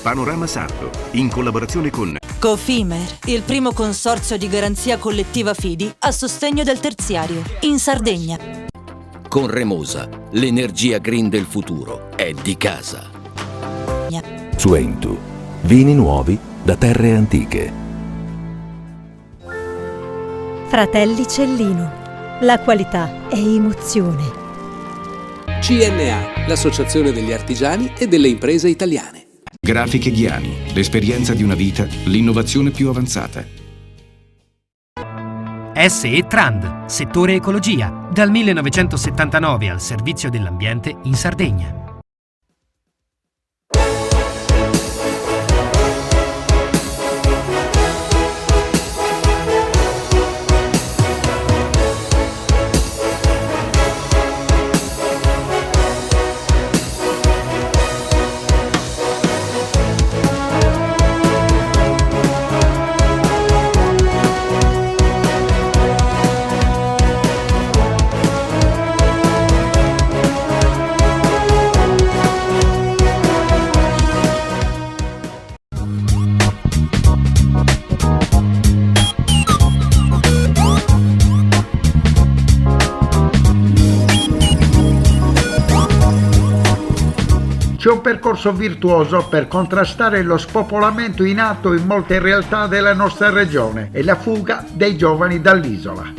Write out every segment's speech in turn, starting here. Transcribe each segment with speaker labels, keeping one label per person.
Speaker 1: Panorama Sardo, in collaborazione con
Speaker 2: Cofimer, il primo consorzio di garanzia collettiva fidi a sostegno del terziario, in Sardegna.
Speaker 3: Con Remosa, l'energia green del futuro è di casa.
Speaker 4: Suentu, vini nuovi da terre antiche.
Speaker 5: Fratelli Cellino, la qualità è emozione.
Speaker 6: CNA, l'associazione degli artigiani e delle imprese italiane.
Speaker 1: Grafiche Ghiani, l'esperienza di una vita, l'innovazione più avanzata.
Speaker 7: SE Trand, settore ecologia, dal 1979 al servizio dell'ambiente in Sardegna.
Speaker 8: C'è un percorso virtuoso per contrastare lo spopolamento in atto in molte realtà della nostra regione e la fuga dei giovani dall'isola.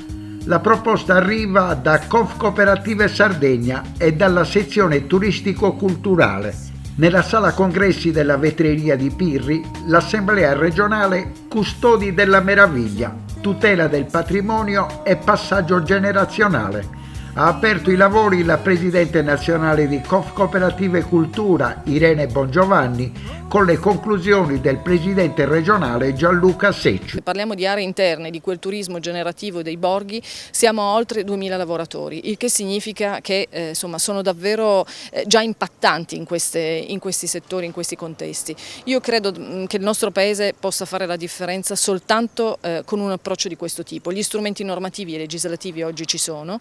Speaker 8: La proposta arriva da Confcooperative Sardegna e dalla sezione turistico-culturale. Nella sala congressi della vetreria di Pirri, l'Assemblea regionale Custodi della Meraviglia, tutela del patrimonio e passaggio generazionale. Ha aperto i lavori la presidente nazionale di Confcooperative Cultura, Irene Bongiovanni, con le conclusioni del presidente regionale Gianluca Secci.
Speaker 9: Se parliamo di aree interne, di quel turismo generativo dei borghi, siamo a oltre 2000 lavoratori, il che significa che insomma, sono davvero già impattanti in questi settori, in questi contesti. Io credo che il nostro Paese possa fare la differenza soltanto con un approccio di questo tipo. Gli strumenti normativi e legislativi oggi ci sono,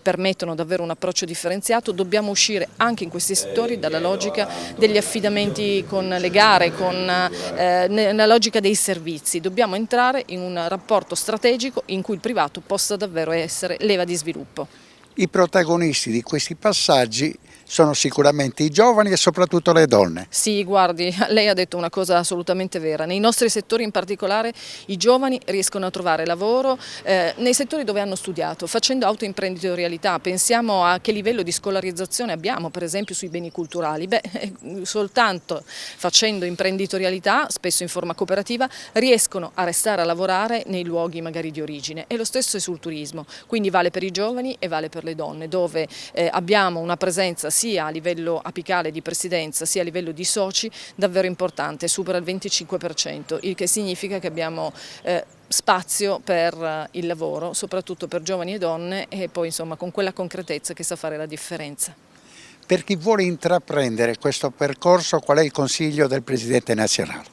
Speaker 9: permettono davvero un approccio differenziato. Dobbiamo uscire anche in questi settori dalla logica degli affidamenti con le gare, con la logica dei servizi. Dobbiamo entrare in un rapporto strategico in cui il privato possa davvero essere leva di sviluppo.
Speaker 10: I protagonisti di questi passaggi sono sicuramente i giovani e soprattutto le donne.
Speaker 9: Sì, guardi, lei ha detto una cosa assolutamente vera. Nei nostri settori in particolare i giovani riescono a trovare lavoro nei settori dove hanno studiato, facendo autoimprenditorialità. Pensiamo a che livello di scolarizzazione abbiamo, per esempio sui beni culturali. Soltanto facendo imprenditorialità, spesso in forma cooperativa, riescono a restare a lavorare nei luoghi magari di origine. E lo stesso è sul turismo, quindi vale per i giovani e vale per le donne, dove abbiamo una presenza sia a livello apicale di presidenza sia a livello di soci davvero importante, supera il 25%, il che significa che abbiamo spazio per il lavoro, soprattutto per giovani e donne, e poi insomma con quella concretezza che sa fare la differenza.
Speaker 10: Per chi vuole intraprendere questo percorso, qual è il consiglio del Presidente nazionale?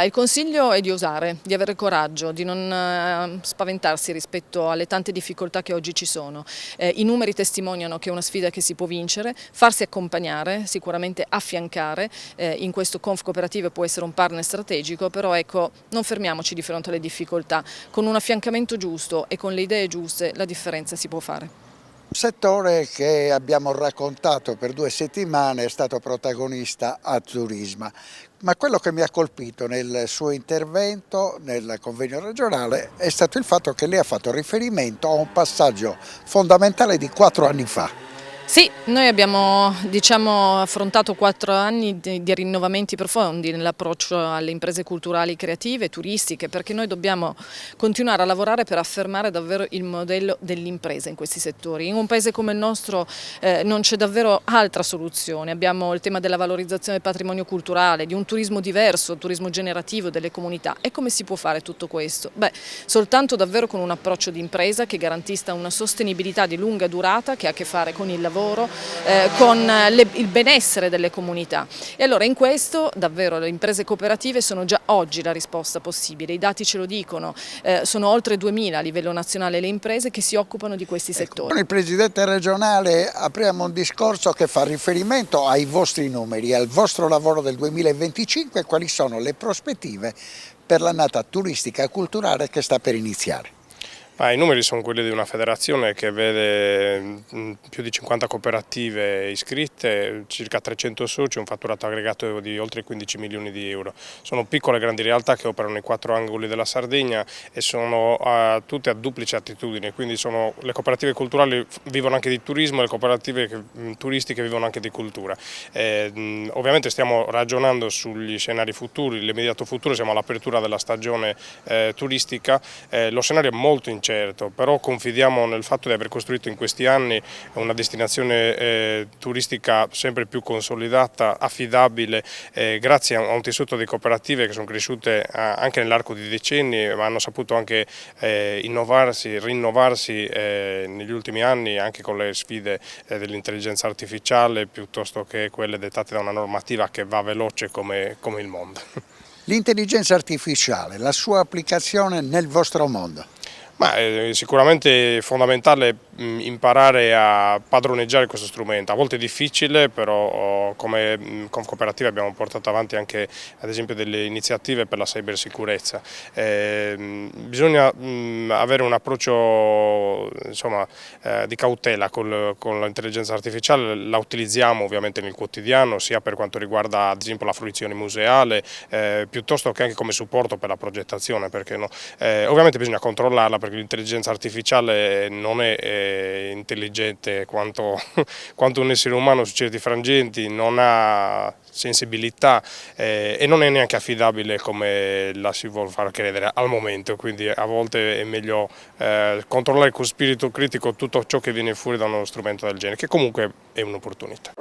Speaker 9: Il consiglio è di osare, di avere coraggio, di non spaventarsi rispetto alle tante difficoltà che oggi ci sono. I numeri testimoniano che è una sfida che si può vincere, farsi accompagnare, sicuramente affiancare, in questo Confcooperative può essere un partner strategico, però ecco, non fermiamoci di fronte alle difficoltà, con un affiancamento giusto e con le idee giuste la differenza si può fare.
Speaker 10: Un settore che abbiamo raccontato per 2 settimane è stato protagonista a Turisma, ma quello che mi ha colpito nel suo intervento nel convegno regionale è stato il fatto che lei ha fatto riferimento a un passaggio fondamentale di 4 anni fa.
Speaker 9: Sì, noi abbiamo affrontato 4 anni di rinnovamenti profondi nell'approccio alle imprese culturali, creative, turistiche, perché noi dobbiamo continuare a lavorare per affermare davvero il modello dell'impresa in questi settori. In un paese come il nostro non c'è davvero altra soluzione. Abbiamo il tema della valorizzazione del patrimonio culturale, di un turismo diverso, turismo generativo delle comunità. E come si può fare tutto questo? Soltanto davvero con un approccio di impresa che garantisca una sostenibilità di lunga durata che ha a che fare con il lavoro, lavoro, con il benessere delle comunità. E allora in questo davvero le imprese cooperative sono già oggi la risposta possibile, i dati ce lo dicono, sono oltre 2000 a livello nazionale le imprese che si occupano di questi settori.
Speaker 10: Con il Presidente regionale apriamo un discorso che fa riferimento ai vostri numeri, al vostro lavoro del 2025 e quali sono le prospettive per l'annata turistica e culturale che sta per iniziare.
Speaker 11: I numeri sono quelli di una federazione che vede più di 50 cooperative iscritte, circa 300 soci, un fatturato aggregato di oltre 15 milioni di euro. Sono piccole e grandi realtà che operano nei 4 angoli della Sardegna e sono tutte a duplice attitudine, quindi le cooperative culturali vivono anche di turismo e le cooperative turistiche vivono anche di cultura. Ovviamente stiamo ragionando sugli scenari futuri, l'immediato futuro, siamo all'apertura della stagione turistica, lo scenario è molto incerto. Però confidiamo nel fatto di aver costruito in questi anni una destinazione turistica sempre più consolidata, affidabile, grazie a un tessuto di cooperative che sono cresciute anche nell'arco di decenni, ma hanno saputo anche innovarsi, rinnovarsi negli ultimi anni anche con le sfide dell'intelligenza artificiale piuttosto che quelle dettate da una normativa che va veloce come il mondo.
Speaker 10: L'intelligenza artificiale, la sua applicazione nel vostro mondo?
Speaker 11: Ma è sicuramente fondamentale imparare a padroneggiare questo strumento, a volte è difficile, però come Confcooperative abbiamo portato avanti anche ad esempio delle iniziative per la cybersicurezza. Bisogna avere un approccio di cautela con l'intelligenza artificiale, la utilizziamo ovviamente nel quotidiano sia per quanto riguarda ad esempio la fruizione museale piuttosto che anche come supporto per la progettazione, perché no? Ovviamente bisogna controllarla perché l'intelligenza artificiale non è intelligente quanto un essere umano su certi frangenti, non ha sensibilità e non è neanche affidabile come la si vuole far credere al momento, quindi a volte è meglio controllare con spirito critico tutto ciò che viene fuori da uno strumento del genere, che comunque è un'opportunità.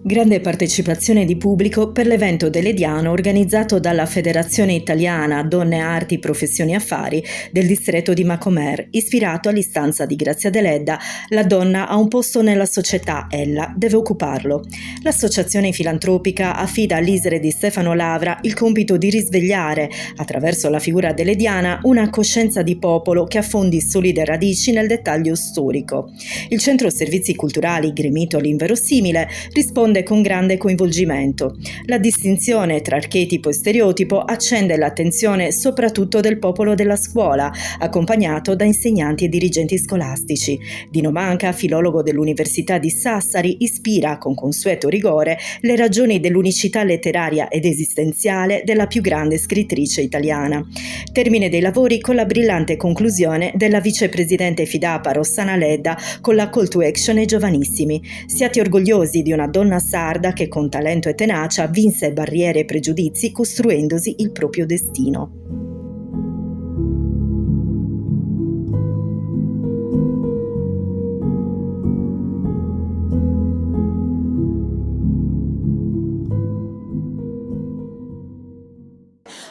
Speaker 12: Grande partecipazione di pubblico per l'evento dell'Ediano organizzato dalla Federazione Italiana Donne Arti Professioni Affari del distretto di Macomer, ispirato all'istanza di Grazia Deledda "La donna ha un posto nella società, ella deve occuparlo". L'associazione filantropica affida all'ISRE di Stefano Lavra il compito di risvegliare, attraverso la figura dell'Ediana, una coscienza di popolo che affondi solide radici nel dettaglio storico. Il Centro Servizi Culturali, gremito all'inverosimile, risponde con grande coinvolgimento. La distinzione tra archetipo e stereotipo accende l'attenzione soprattutto del popolo della scuola, accompagnato da insegnanti e dirigenti scolastici. Dino Manca, filologo dell'Università di Sassari, ispira con consueto rigore le ragioni dell'unicità letteraria ed esistenziale della più grande scrittrice italiana. Termine dei lavori con la brillante conclusione della vicepresidente Fidapa Rossana Ledda con la call to action ai giovanissimi. Siate orgogliosi di una donna sarda che con talento e tenacia vinse barriere e pregiudizi costruendosi il proprio destino.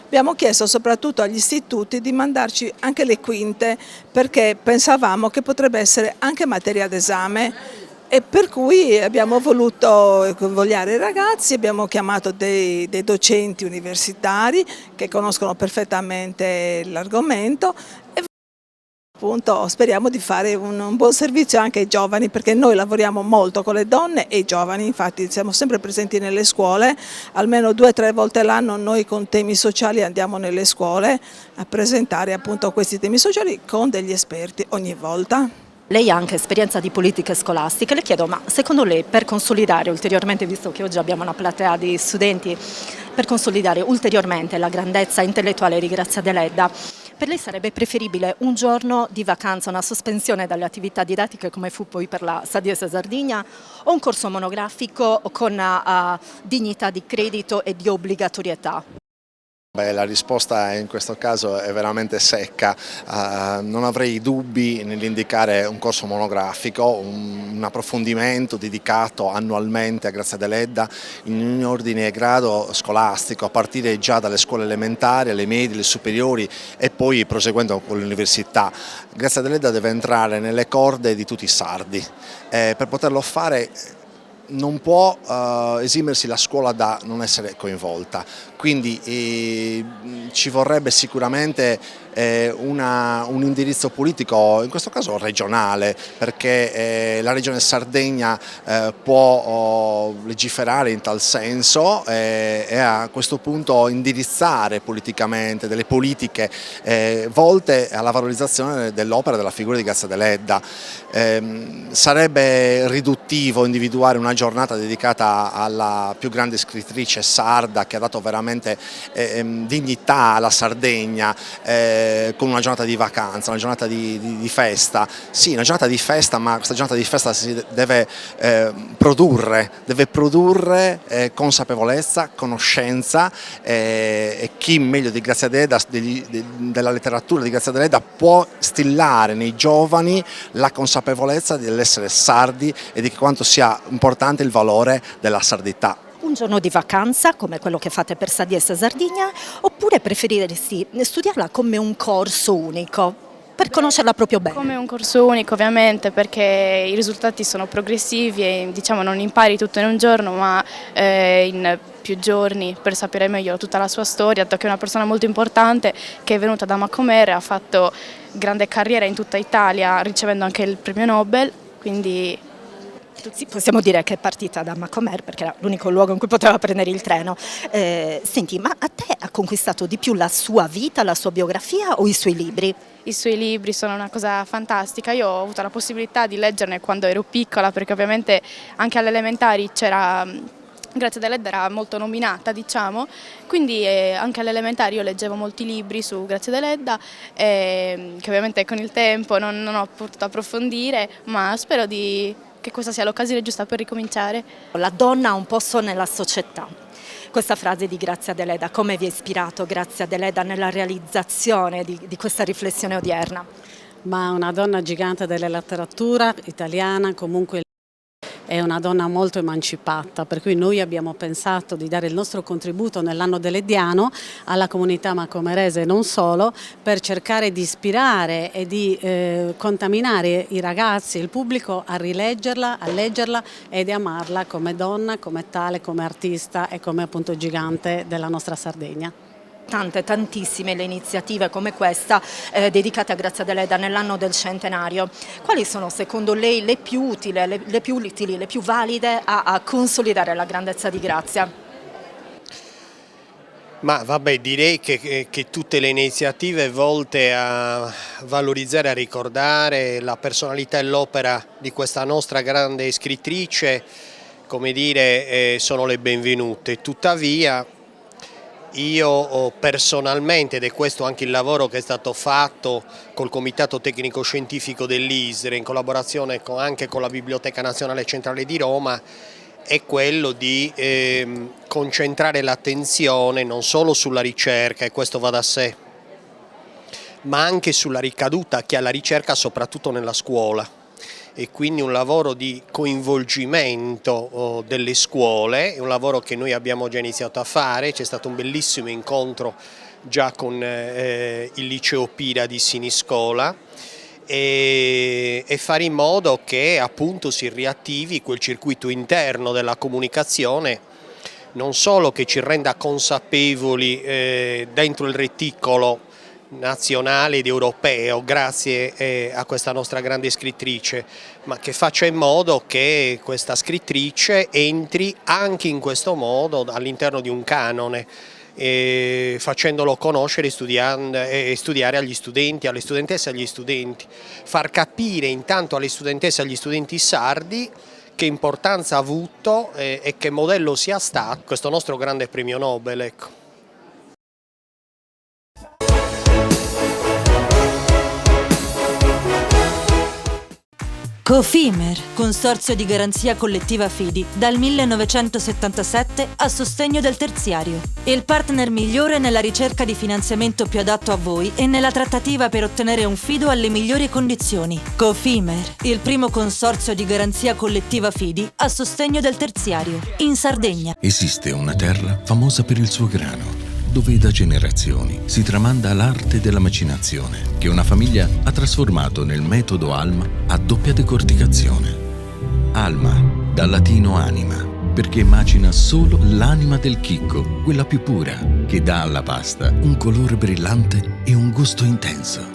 Speaker 13: Abbiamo chiesto soprattutto agli istituti di mandarci anche le quinte perché pensavamo che potrebbe essere anche materia d'esame. E per cui abbiamo voluto convogliare i ragazzi, abbiamo chiamato dei docenti universitari che conoscono perfettamente l'argomento e appunto speriamo di fare un buon servizio anche ai giovani, perché noi lavoriamo molto con le donne e i giovani, infatti siamo sempre presenti nelle scuole, almeno 2 o 3 volte l'anno noi con temi sociali andiamo nelle scuole a presentare appunto questi temi sociali con degli esperti ogni volta.
Speaker 12: Lei ha anche esperienza di politiche scolastiche, le chiedo, ma secondo lei per consolidare ulteriormente, visto che oggi abbiamo una platea di studenti, per consolidare ulteriormente la grandezza intellettuale di Grazia Deledda,
Speaker 5: Per lei sarebbe preferibile un giorno di vacanza, una sospensione dalle attività didattiche come fu poi per la Sapienza Sardegna, o un corso monografico con dignità di credito e di obbligatorietà?
Speaker 14: Beh, la risposta in questo caso è veramente secca, non avrei dubbi nell'indicare un corso monografico, un approfondimento dedicato annualmente a Grazia Deledda in ogni ordine e grado scolastico, a partire già dalle scuole elementari, alle medie, alle superiori e poi proseguendo con l'università. Grazia Deledda deve entrare nelle corde di tutti i sardi, per poterlo fare non può esimersi la scuola da non essere coinvolta, quindi ci vorrebbe sicuramente un indirizzo politico, in questo caso regionale, perché la Regione Sardegna può legiferare in tal senso e a questo punto indirizzare politicamente delle politiche volte alla valorizzazione dell'opera e della figura di Grazia Deledda. Sarebbe riduttivo individuare una giornata dedicata alla più grande scrittrice sarda che ha dato veramente dignità alla Sardegna, con una giornata di vacanza, una giornata di festa. Sì, una giornata di festa, ma questa giornata di festa si deve produrre consapevolezza, conoscenza, e chi meglio di Grazia Deledda, della letteratura di Grazia Deledda, può instillare nei giovani la consapevolezza dell'essere sardi e di quanto sia importante il valore della sardità.
Speaker 5: Un giorno di vacanza come quello che fate per Sapienza Sardegna, oppure preferiresti studiarla come un corso unico per conoscerla proprio bene?
Speaker 15: Come un corso unico, ovviamente, perché i risultati sono progressivi e diciamo non impari tutto in un giorno, ma in più giorni, per sapere meglio tutta la sua storia, dato che è una persona molto importante che è venuta da Macomer, ha fatto grande carriera in tutta Italia ricevendo anche il premio Nobel, quindi
Speaker 5: Sì, possiamo dire che è partita da Macomer perché era l'unico luogo in cui poteva prendere il treno. Senti, ma a te ha conquistato di più la sua vita, la sua biografia o i suoi libri?
Speaker 15: I suoi libri sono una cosa fantastica, io ho avuto la possibilità di leggerne quando ero piccola, perché ovviamente anche alle elementari c'era, Grazia Deledda era molto nominata, diciamo, quindi anche alle elementari io leggevo molti libri su Grazia Deledda, che ovviamente con il tempo non ho potuto approfondire, ma spero che questa sia l'occasione giusta per ricominciare.
Speaker 5: La donna ha un posto nella società. Questa frase di Grazia Deledda, come vi ha ispirato Grazia Deledda nella realizzazione di questa riflessione odierna?
Speaker 16: Ma una donna gigante della letteratura italiana, comunque è una donna molto emancipata, per cui noi abbiamo pensato di dare il nostro contributo nell'anno dell'Ediano alla comunità macomerese e non solo, per cercare di ispirare e di contaminare i ragazzi e il pubblico a rileggerla, a leggerla e di amarla come donna, come tale, come artista e come appunto gigante della nostra Sardegna.
Speaker 5: Tantissime le iniziative come questa dedicate a Grazia Deledda nell'anno del centenario. Quali sono secondo lei le più utili, le più utili, le più valide a consolidare la grandezza di Grazia?
Speaker 17: Ma vabbè, direi che tutte le iniziative volte a valorizzare, a ricordare la personalità e l'opera di questa nostra grande scrittrice, come dire, sono le benvenute. Tuttavia, io personalmente, ed è questo anche il lavoro che è stato fatto col Comitato Tecnico Scientifico dell'ISRE in collaborazione anche con la Biblioteca Nazionale Centrale di Roma, è quello di concentrare l'attenzione non solo sulla ricerca, e questo va da sé, ma anche sulla ricaduta che ha la ricerca soprattutto nella scuola. E quindi un lavoro di coinvolgimento delle scuole, è un lavoro che noi abbiamo già iniziato a fare, c'è stato un bellissimo incontro già con il liceo Pira di Siniscola e fare in modo che appunto si riattivi quel circuito interno della comunicazione, non solo che ci renda consapevoli dentro il reticolo nazionale ed europeo grazie a questa nostra grande scrittrice, ma che faccia in modo che questa scrittrice entri anche in questo modo all'interno di un canone, facendolo conoscere e studiare agli studenti, alle studentesse e agli studenti, far capire intanto alle studentesse e agli studenti sardi che importanza ha avuto e che modello sia stato questo nostro grande premio Nobel, ecco.
Speaker 2: Cofimer, consorzio di garanzia collettiva Fidi, dal 1977 a sostegno del terziario. Il partner migliore nella ricerca di finanziamento più adatto a voi e nella trattativa per ottenere un fido alle migliori condizioni. Cofimer, il primo consorzio di garanzia collettiva Fidi a sostegno del terziario, in Sardegna.
Speaker 1: Esiste una terra famosa per il suo grano, dove da generazioni si tramanda l'arte della macinazione, che una famiglia ha trasformato nel metodo Alma a doppia decorticazione. Alma, dal latino anima, perché macina solo l'anima del chicco, quella più pura, che dà alla pasta un colore brillante e un gusto intenso.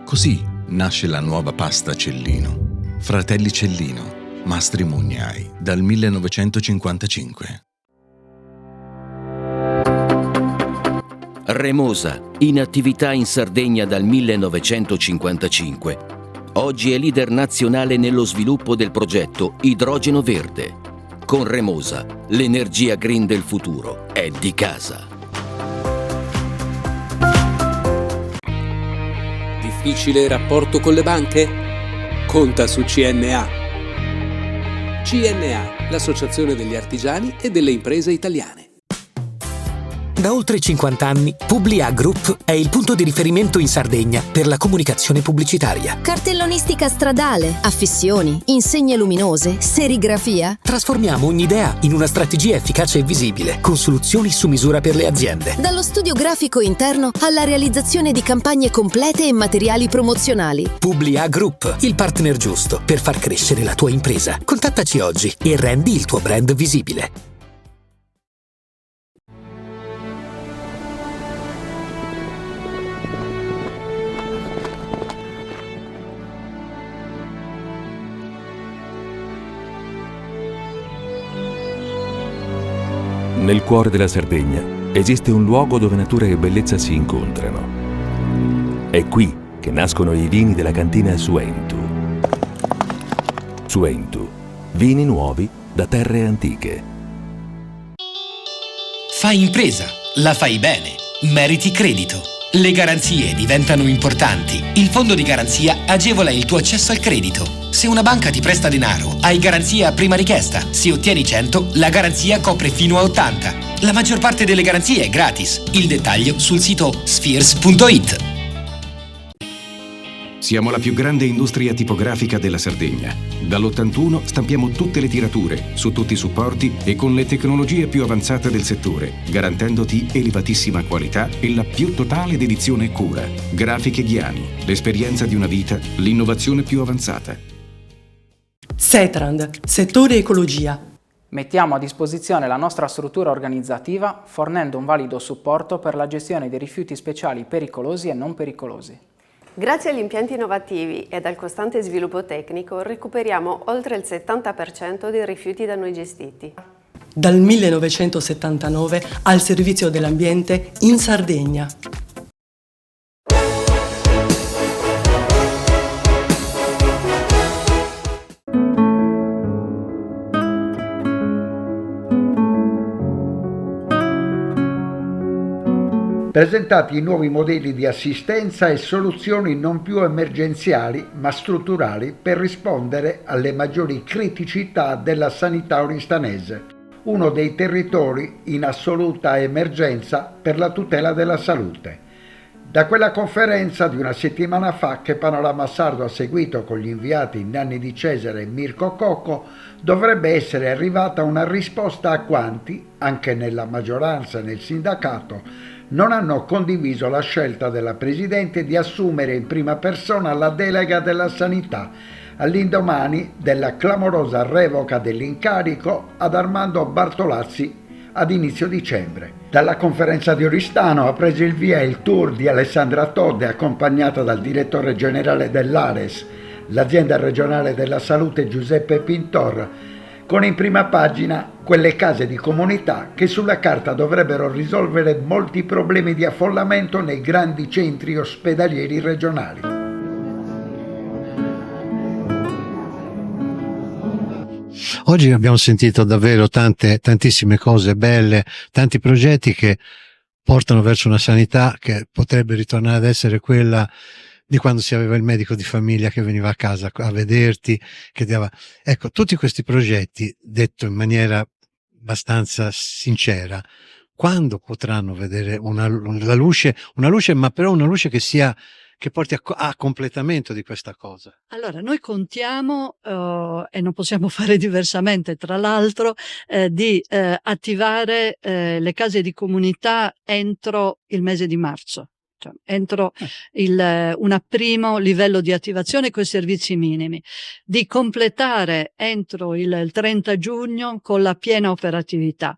Speaker 1: Così nasce la nuova pasta Cellino. Fratelli Cellino, Mastri Mugnai, dal 1955.
Speaker 3: Remosa, in attività in Sardegna dal 1955. Oggi è leader nazionale nello sviluppo del progetto Idrogeno Verde. Con Remosa, l'energia green del futuro è di casa.
Speaker 6: Difficile rapporto con le banche? Conta su CNA. CNA, l'associazione degli artigiani e delle imprese italiane.
Speaker 18: Da oltre 50 anni, Publia Group è il punto di riferimento in Sardegna per la comunicazione pubblicitaria.
Speaker 19: Cartellonistica stradale, affissioni, insegne luminose, serigrafia.
Speaker 18: Trasformiamo ogni idea in una strategia efficace e visibile, con soluzioni su misura per le aziende.
Speaker 19: Dallo studio grafico interno alla realizzazione di campagne complete e materiali promozionali.
Speaker 18: Publia Group, il partner giusto per far crescere la tua impresa. Contattaci oggi e rendi il tuo brand visibile.
Speaker 4: Nel cuore della Sardegna esiste un luogo dove natura e bellezza si incontrano. È qui che nascono i vini della cantina Suentu. Suentu, vini nuovi da terre antiche.
Speaker 7: Fai impresa, la fai bene, meriti credito. Le garanzie diventano importanti. Il fondo di garanzia agevola il tuo accesso al credito. Se una banca ti presta denaro, hai garanzia a prima richiesta. Se ottieni 100, la garanzia copre fino a 80. La maggior parte delle garanzie è gratis. Il dettaglio sul sito spheres.it.
Speaker 1: Siamo la più grande industria tipografica della Sardegna. Dall'81 stampiamo tutte le tirature, su tutti i supporti e con le tecnologie più avanzate del settore, garantendoti elevatissima qualità e la più totale dedizione e cura. Grafiche Ghiani, l'esperienza di una vita, l'innovazione più avanzata.
Speaker 20: Setrand, settore ecologia. Mettiamo a disposizione la nostra struttura organizzativa fornendo un valido supporto per la gestione dei rifiuti speciali pericolosi e non pericolosi.
Speaker 21: Grazie agli impianti innovativi ed al costante sviluppo tecnico recuperiamo oltre il 70% dei rifiuti da noi gestiti.
Speaker 20: Dal 1979 al servizio dell'ambiente in Sardegna.
Speaker 8: Presentati i nuovi modelli di assistenza e soluzioni non più emergenziali ma strutturali per rispondere alle maggiori criticità della sanità oristanese, uno dei territori in assoluta emergenza per la tutela della salute. Da quella conferenza di una settimana fa che Panorama Sardo ha seguito con gli inviati Nanni Di Cesare e Mirko Cocco, dovrebbe essere arrivata una risposta a quanti, anche nella maggioranza e nel sindacato, non hanno condiviso la scelta della Presidente di assumere in prima persona la delega della sanità, all'indomani della clamorosa revoca dell'incarico ad Armando Bartolazzi ad inizio dicembre. Dalla conferenza di Oristano ha preso il via il tour di Alessandra Todde, accompagnata dal direttore generale dell'Ares, l'azienda regionale della salute Giuseppe Pintor, con in prima pagina quelle case di comunità che sulla carta dovrebbero risolvere molti problemi di affollamento nei grandi centri ospedalieri regionali.
Speaker 22: Oggi abbiamo sentito davvero tantissime cose belle, tanti progetti che portano verso una sanità che potrebbe ritornare ad essere quella di quando si aveva il medico di famiglia che veniva a casa a vederti, che ti dava... Ecco, tutti questi progetti, detto in maniera abbastanza sincera, quando potranno vedere la luce, ma però una luce che porti a completamento di questa cosa?
Speaker 9: Allora, noi contiamo, e non possiamo fare diversamente, tra l'altro, di attivare le case di comunità entro il mese di marzo. Cioè, entro un primo livello di attivazione con i servizi minimi, di completare entro il 30 giugno con la piena operatività.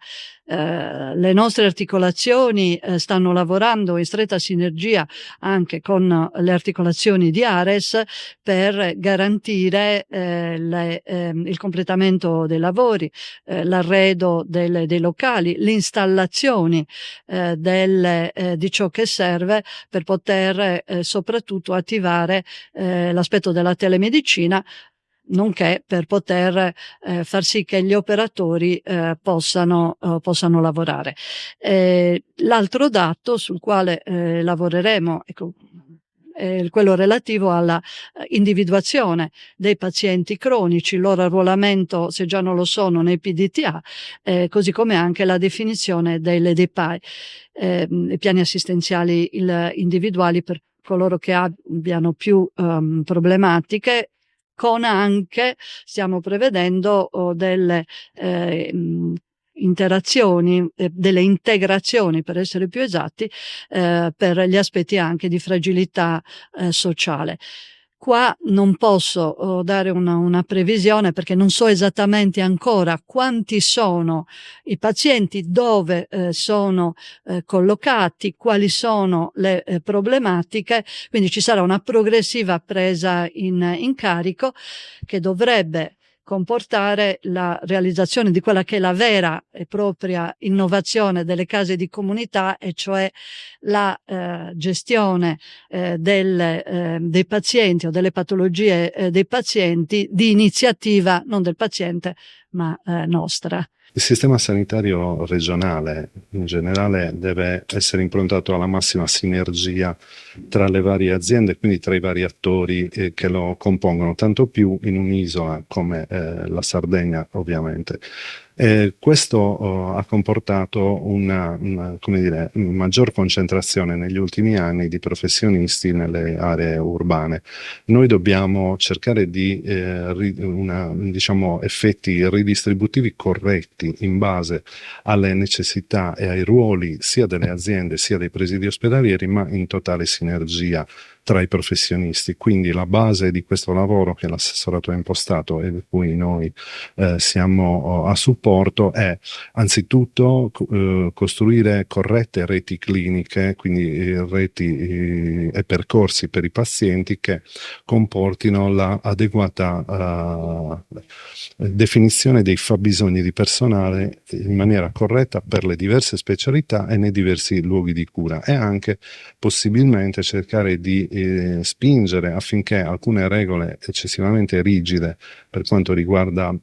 Speaker 9: Le nostre articolazioni stanno lavorando in stretta sinergia anche con le articolazioni di Ares per garantire il completamento dei lavori, l'arredo dei locali, le installazioni di ciò che serve per poter soprattutto attivare l'aspetto della telemedicina, nonché per poter far sì che gli operatori possano lavorare. L'altro dato sul quale lavoreremo, ecco, è quello relativo alla individuazione dei pazienti cronici, il loro arruolamento, se già non lo sono, nei PDTA, così come anche la definizione delle DPAI, i piani assistenziali individuali per coloro che abbiano più problematiche, con anche, stiamo prevedendo delle interazioni, delle integrazioni per essere più esatti, per gli aspetti anche di fragilità sociale. Qua non posso dare una previsione perché non so esattamente ancora quanti sono i pazienti, dove sono collocati, quali sono le problematiche, quindi ci sarà una progressiva presa in carico che dovrebbe comportare la realizzazione di quella che è la vera e propria innovazione delle case di comunità, e cioè la gestione dei pazienti o delle patologie dei pazienti di iniziativa non del paziente ma nostra.
Speaker 10: Il sistema sanitario regionale in generale deve essere improntato alla massima sinergia tra le varie aziende, quindi tra i vari attori che lo compongono, tanto più in un'isola come la Sardegna ovviamente. Questo ha comportato una maggior concentrazione negli ultimi anni di professionisti nelle aree urbane. Noi dobbiamo cercare di effetti ridistributivi corretti in base alle necessità e ai ruoli sia delle aziende sia dei presidi ospedalieri, ma in totale sinergia tra i professionisti. Quindi la base di questo lavoro che l'assessorato ha impostato e di cui noi siamo a supporto è anzitutto costruire corrette reti cliniche, quindi reti e percorsi per i pazienti che comportino l'adeguata definizione dei fabbisogni di personale in maniera corretta per le diverse specialità e nei diversi luoghi di cura, e anche possibilmente cercare di spingere affinché alcune regole eccessivamente rigide per quanto riguarda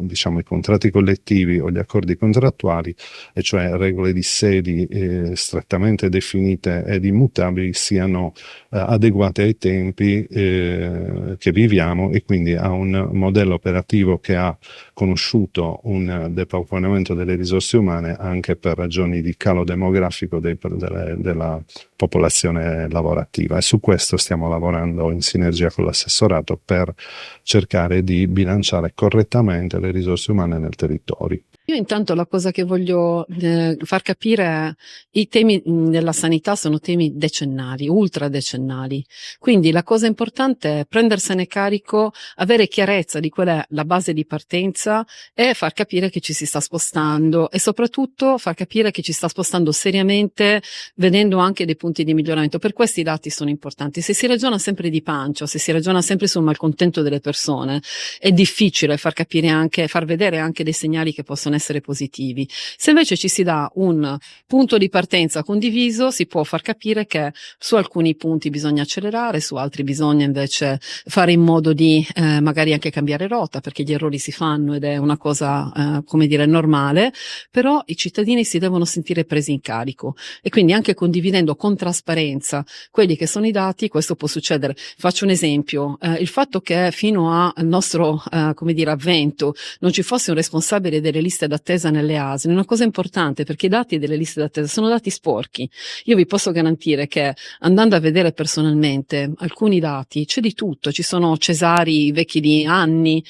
Speaker 10: i contratti collettivi o gli accordi contrattuali, e cioè regole di sedi strettamente definite ed immutabili, siano adeguate ai tempi che viviamo e quindi a un modello operativo che ha conosciuto un depauperamento delle risorse umane anche per ragioni di calo demografico della popolazione lavorativa, e su questo stiamo lavorando in sinergia con l'assessorato per cercare di bilanciare correttamente le risorse umane nel territorio.
Speaker 23: Io intanto la cosa che voglio far capire è i temi della sanità sono temi decennali, ultra decennali, quindi la cosa importante è prendersene carico, avere chiarezza di qual è la base di partenza e far capire che ci si sta spostando, e soprattutto far capire che ci sta spostando seriamente, vedendo anche dei punti di miglioramento. Per questi i dati sono importanti. Se si ragiona sempre di pancia, se si ragiona sempre sul malcontento delle persone, è difficile far capire anche, far vedere anche dei segnali che possono devono essere positivi. Se invece ci si dà un punto di partenza condiviso, si può far capire che su alcuni punti bisogna accelerare, su altri bisogna invece fare in modo di magari anche cambiare rotta, perché gli errori si fanno ed è una cosa come dire normale, però i cittadini si devono sentire presi in carico e quindi anche condividendo con trasparenza quelli che sono i dati, questo può succedere. Faccio un esempio, il fatto che fino al nostro come dire avvento non ci fosse un responsabile delle liste d'attesa nelle ASL è una cosa importante, perché i dati delle liste d'attesa sono dati sporchi. Io vi posso garantire che andando a vedere personalmente alcuni dati c'è di tutto, ci sono cesari vecchi di anni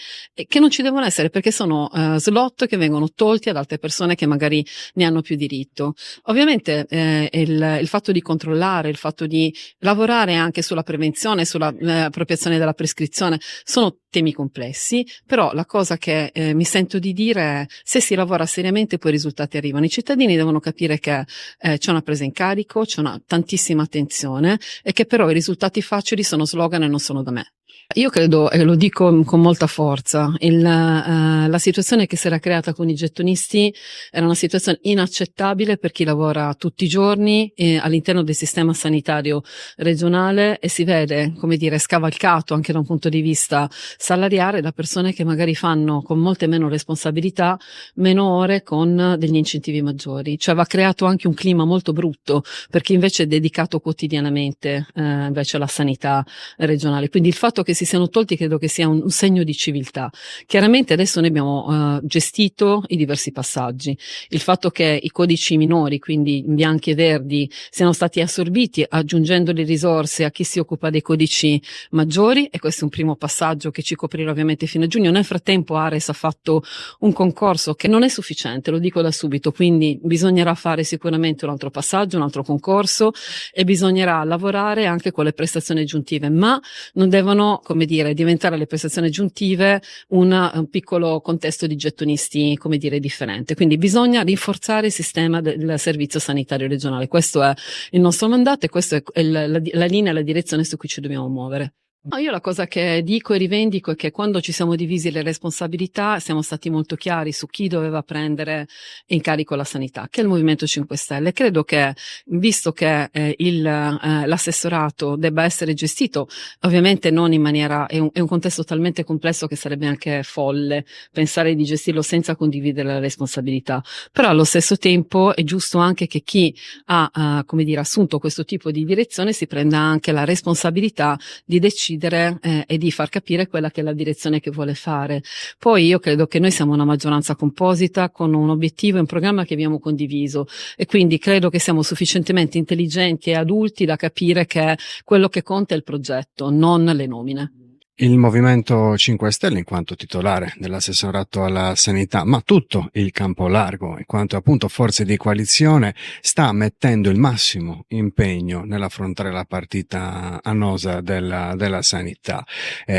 Speaker 23: che non ci devono essere perché sono slot che vengono tolti ad altre persone che magari ne hanno più diritto. Ovviamente il fatto di controllare, il fatto di lavorare anche sulla prevenzione, sulla appropriazione della prescrizione sono temi complessi, però la cosa che mi sento di dire è: se si lavora seriamente poi i risultati arrivano. I cittadini devono capire che c'è una presa in carico, c'è una tantissima attenzione e che però i risultati facili sono slogan e non sono da me. Io credo, e lo dico con molta forza, la situazione che si era creata con i gettonisti era una situazione inaccettabile per chi lavora tutti i giorni all'interno del sistema sanitario regionale e si vede, come dire, scavalcato anche da un punto di vista salariale da persone che magari fanno con molte meno responsabilità, meno ore con degli incentivi maggiori. Cioè va creato anche un clima molto brutto per chi invece è dedicato quotidianamente invece alla sanità regionale. Quindi il fatto che si siano tolti credo che sia un segno di civiltà. Chiaramente adesso noi abbiamo gestito i diversi passaggi. Il fatto che i codici minori, quindi bianchi e verdi, siano stati assorbiti aggiungendo le risorse a chi si occupa dei codici maggiori, e questo è un primo passaggio che ci coprirà ovviamente fino a giugno. Nel frattempo Ares ha fatto un concorso che non è sufficiente, lo dico da subito, quindi bisognerà fare sicuramente un altro passaggio, un altro concorso e bisognerà lavorare anche con le prestazioni aggiuntive, ma non devono, come dire, diventare le prestazioni aggiuntive un piccolo contesto di gettonisti, come dire, differente. Quindi bisogna rinforzare il sistema del servizio sanitario regionale. Questo è il nostro mandato e questa è la linea e la direzione su cui ci dobbiamo muovere. No, io la cosa che dico e rivendico è che quando ci siamo divisi le responsabilità siamo stati molto chiari su chi doveva prendere in carico la sanità, che è il Movimento 5 Stelle. Credo che, visto che l'assessorato debba essere gestito, ovviamente non in maniera, è un contesto talmente complesso che sarebbe anche folle pensare di gestirlo senza condividere la responsabilità, però allo stesso tempo è giusto anche che chi ha come dire, assunto questo tipo di direzione si prenda anche la responsabilità di decidere e di far capire quella che è la direzione che vuole fare. Poi io credo che noi siamo una maggioranza composita con un obiettivo e un programma che abbiamo condiviso e quindi credo che siamo sufficientemente intelligenti e adulti da capire che quello che conta è il progetto, non le nomine.
Speaker 11: Il Movimento 5 Stelle in quanto titolare dell'assessorato alla sanità, ma tutto il campo largo in quanto appunto forze di coalizione, sta mettendo il massimo impegno nell'affrontare la partita annosa della sanità.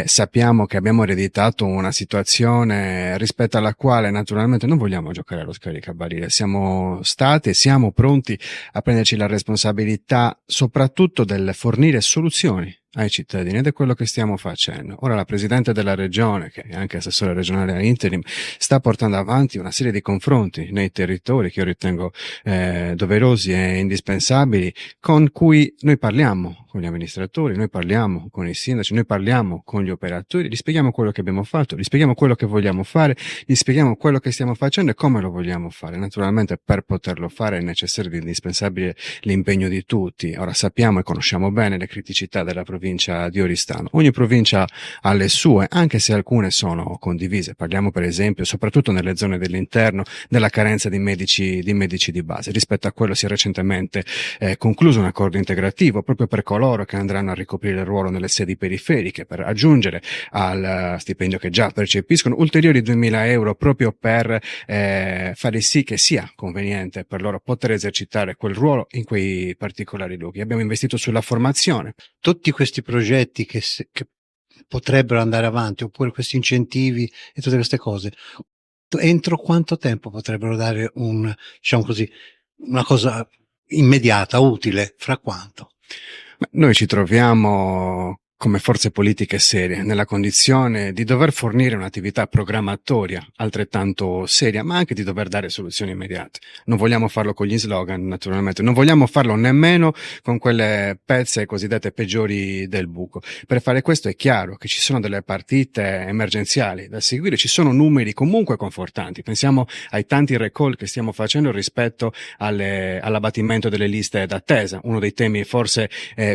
Speaker 11: Sappiamo che abbiamo ereditato una situazione rispetto alla quale naturalmente non vogliamo giocare allo scaricabarile, siamo stati e siamo pronti a prenderci la responsabilità soprattutto del fornire soluzioni ai cittadini ed è quello che stiamo facendo. Ora la Presidente della Regione, che è anche assessore regionale a interim, sta portando avanti una serie di confronti nei territori che io ritengo doverosi e indispensabili, con cui noi parliamo con gli amministratori, noi parliamo con i sindaci, noi parliamo con gli operatori, gli spieghiamo quello che abbiamo fatto, gli spieghiamo quello che vogliamo fare, gli spieghiamo quello che stiamo facendo e come lo vogliamo fare. Naturalmente per poterlo fare è necessario ed indispensabile l'impegno di tutti. Ora sappiamo e conosciamo bene le criticità della provincia di Oristano. Ogni provincia ha le sue, anche se alcune sono condivise. Parliamo per esempio, soprattutto nelle zone dell'interno, della carenza di medici di base. Rispetto a quello si è recentemente concluso un accordo integrativo proprio per coloro che andranno a ricoprire il ruolo nelle sedi periferiche, per aggiungere al stipendio che già percepiscono ulteriori 2.000 euro proprio per fare sì che sia conveniente per loro poter esercitare quel ruolo in quei particolari luoghi. Abbiamo investito sulla formazione.
Speaker 22: Tutti questi progetti che potrebbero andare avanti, oppure questi incentivi e tutte queste cose, entro quanto tempo potrebbero dare diciamo così, una cosa immediata, utile, fra quanto?
Speaker 11: Noi ci troviamo come forze politiche serie, nella condizione di dover fornire un'attività programmatoria altrettanto seria, ma anche di dover dare soluzioni immediate. Non vogliamo farlo con gli slogan, naturalmente, non vogliamo farlo nemmeno con quelle pezze cosiddette peggiori del buco. Per fare questo è chiaro che ci sono delle partite emergenziali da seguire, ci sono numeri comunque confortanti. Pensiamo ai tanti recall che stiamo facendo rispetto all'abbattimento delle liste d'attesa, uno dei temi forse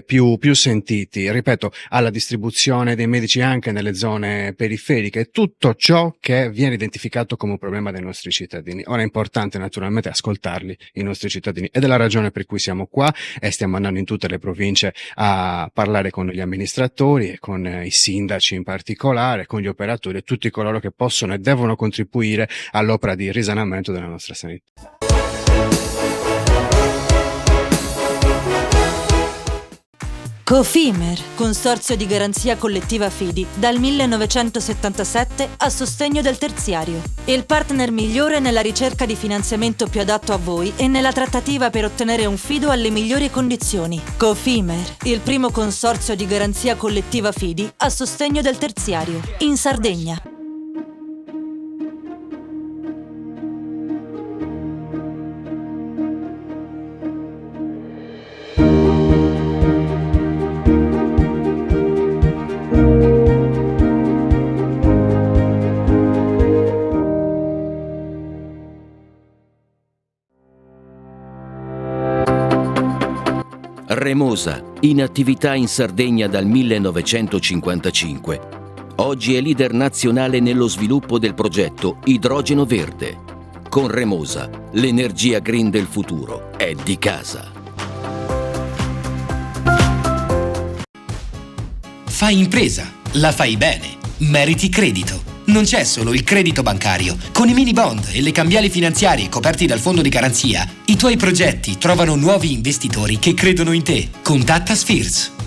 Speaker 11: più sentiti. Ripeto, alla distribuzione dei medici anche nelle zone periferiche, tutto ciò che viene identificato come un problema dei nostri cittadini. Ora è importante naturalmente ascoltarli, i nostri cittadini, ed è la ragione per cui siamo qua e stiamo andando in tutte le province a parlare con gli amministratori e con i sindaci in particolare, con gli operatori e tutti coloro che possono e devono contribuire all'opera di risanamento della nostra sanità.
Speaker 2: Cofimer, consorzio di garanzia collettiva Fidi, dal 1977 a sostegno del terziario. Il partner migliore nella ricerca di finanziamento più adatto a voi e nella trattativa per ottenere un fido alle migliori condizioni. Cofimer, il primo consorzio di garanzia collettiva Fidi a sostegno del terziario, in Sardegna.
Speaker 3: Remosa, in attività in Sardegna dal 1955. Oggi è leader nazionale nello sviluppo del progetto Idrogeno Verde. Con Remosa, l'energia green del futuro è di casa.
Speaker 7: Fai impresa, la fai bene, meriti credito. Non c'è solo il credito bancario. Con i mini bond e le cambiali finanziarie coperti dal fondo di garanzia, i tuoi progetti trovano nuovi investitori che credono in te. Contatta Spheres.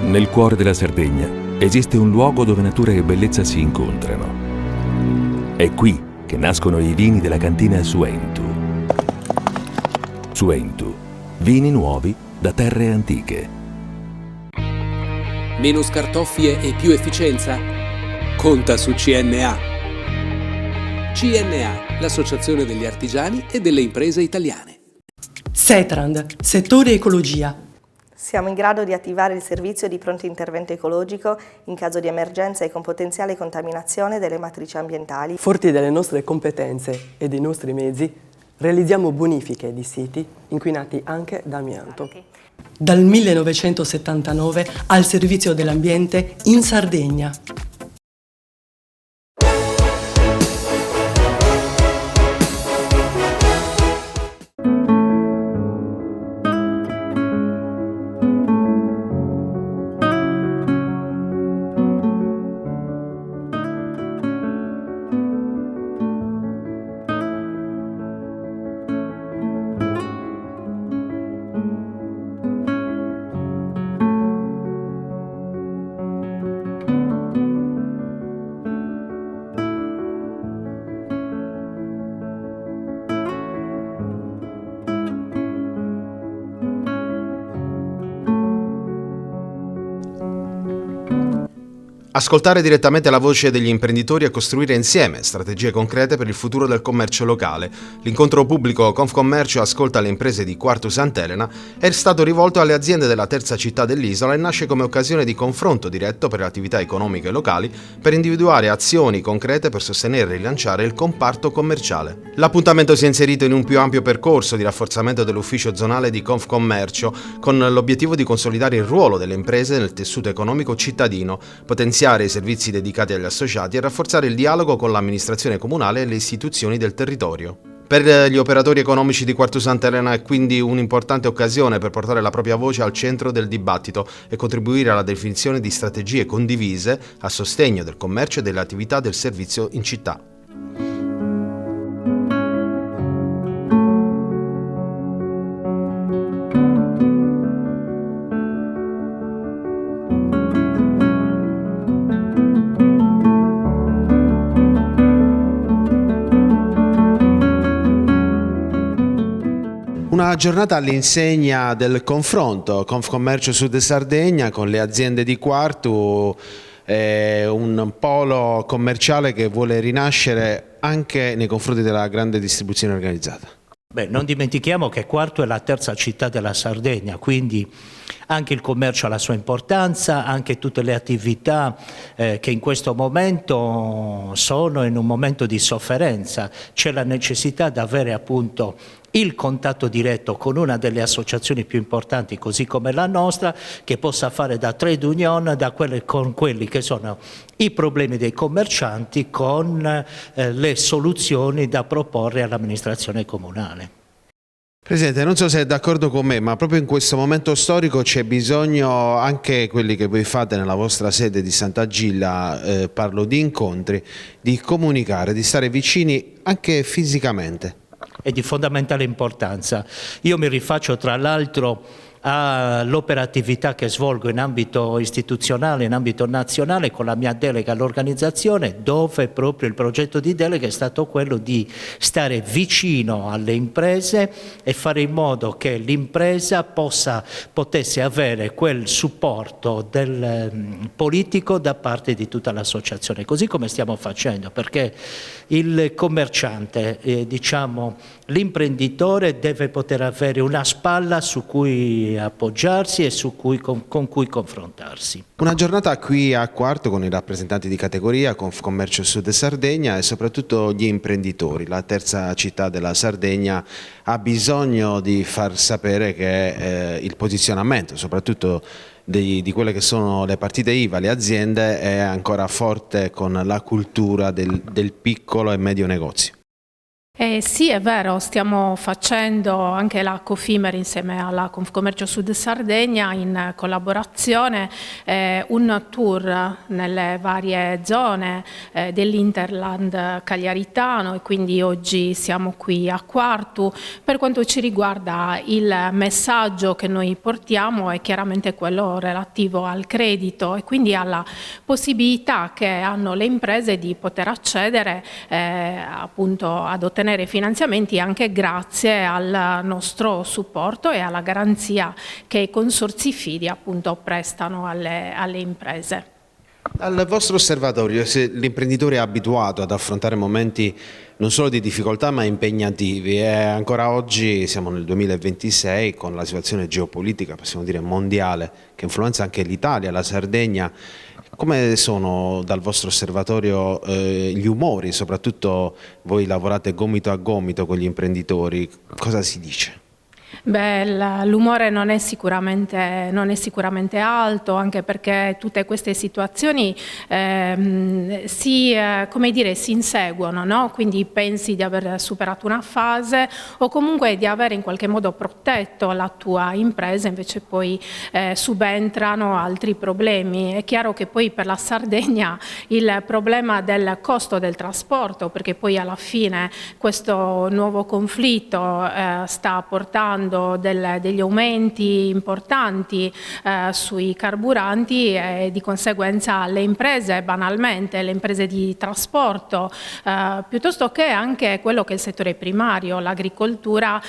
Speaker 4: Nel cuore della Sardegna esiste un luogo dove natura e bellezza si incontrano. È qui che nascono i vini della cantina Suentu. Suentu, vini nuovi da terre antiche.
Speaker 6: Meno scartoffie e più efficienza? Conta su CNA. CNA, l'associazione degli artigiani e delle imprese italiane.
Speaker 12: Setrand, settore ecologia.
Speaker 13: Siamo in grado di attivare il servizio di pronto intervento ecologico in caso di emergenza e con potenziale contaminazione delle matrici ambientali.
Speaker 12: Forti delle nostre competenze e dei nostri mezzi, realizziamo bonifiche di siti inquinati anche da amianto. Dal 1979 al servizio dell'ambiente in Sardegna.
Speaker 14: Ascoltare direttamente la voce degli imprenditori e costruire insieme strategie concrete per il futuro del commercio locale. L'incontro pubblico Confcommercio ascolta le imprese di Quartu Sant'Elena è stato rivolto alle aziende della terza città dell'isola e nasce come occasione di confronto diretto per le attività economiche locali per individuare azioni concrete per sostenere e rilanciare il comparto commerciale. L'appuntamento si è inserito in un più ampio percorso di rafforzamento dell'ufficio zonale di Confcommercio con l'obiettivo di consolidare il ruolo delle imprese nel tessuto economico cittadino, potenziare i servizi dedicati agli associati e rafforzare il dialogo con l'amministrazione comunale e le istituzioni del territorio. Per gli operatori economici di Quartu Sant'Elena è quindi un'importante occasione per portare la propria voce al centro del dibattito e contribuire alla definizione di strategie condivise a sostegno del commercio e delle attività del servizio in città. Una giornata all'insegna del confronto Confcommercio Sud Sardegna con le aziende di Quartu, un polo commerciale che vuole rinascere anche nei confronti della grande distribuzione organizzata.
Speaker 5: Non dimentichiamo che Quartu è la terza città della Sardegna, quindi anche il commercio ha la sua importanza, anche tutte le attività che in questo momento sono in un momento di sofferenza. C'è la necessità di avere appunto il contatto diretto con una delle associazioni più importanti, così come la nostra, che possa fare da trade union con quelli che sono i problemi dei commercianti con le soluzioni da proporre all'amministrazione comunale.
Speaker 14: Presidente, non so se è d'accordo con me, ma proprio in questo momento storico c'è bisogno, anche quelli che voi fate nella vostra sede di Sant'Agilla, parlo di incontri, di comunicare, di stare vicini anche fisicamente.
Speaker 5: È di fondamentale importanza. Io mi rifaccio tra l'altro all'operatività che svolgo in ambito istituzionale, in ambito nazionale, con la mia delega all'organizzazione, dove proprio il progetto di delega è stato quello di stare vicino alle imprese e fare in modo che l'impresa potesse avere quel supporto politico da parte di tutta l'associazione, così come stiamo facendo, perché il commerciante, l'imprenditore deve poter avere una spalla su cui appoggiarsi e con cui confrontarsi.
Speaker 14: Una giornata qui a Quartu con i rappresentanti di categoria, Confcommercio Sud Sardegna e soprattutto gli imprenditori. La terza città della Sardegna ha bisogno di far sapere che il posizionamento, soprattutto di quelle che sono le partite IVA, le aziende, è ancora forte con la cultura del piccolo e medio negozio.
Speaker 15: Sì, è vero, stiamo facendo anche la Cofimer insieme alla Confcommercio Sud Sardegna in collaborazione un tour nelle varie zone dell'Interland cagliaritano e quindi oggi siamo qui a Quartu. Per quanto ci riguarda il messaggio che noi portiamo è chiaramente quello relativo al credito e quindi alla possibilità che hanno le imprese di poter accedere appunto ad ottenere finanziamenti anche grazie al nostro supporto e alla garanzia che i consorzi FIDI appunto prestano alle imprese.
Speaker 14: Dal vostro osservatorio, se l'imprenditore è abituato ad affrontare momenti non solo di difficoltà ma impegnativi e ancora oggi siamo nel 2026 con la situazione geopolitica, possiamo dire mondiale, che influenza anche l'Italia, la Sardegna, come sono dal vostro osservatorio gli umori, soprattutto voi lavorate gomito a gomito con gli imprenditori, cosa si dice?
Speaker 15: L'umore non è sicuramente alto, anche perché tutte queste situazioni si inseguono, no? Quindi pensi di aver superato una fase o comunque di avere in qualche modo protetto la tua impresa, invece poi subentrano altri problemi. È chiaro che poi per la Sardegna il problema del costo del trasporto, perché poi alla fine questo nuovo conflitto sta portando degli aumenti importanti sui carburanti e di conseguenza le imprese, banalmente le imprese di trasporto, piuttosto che anche quello che è il settore primario, l'agricoltura,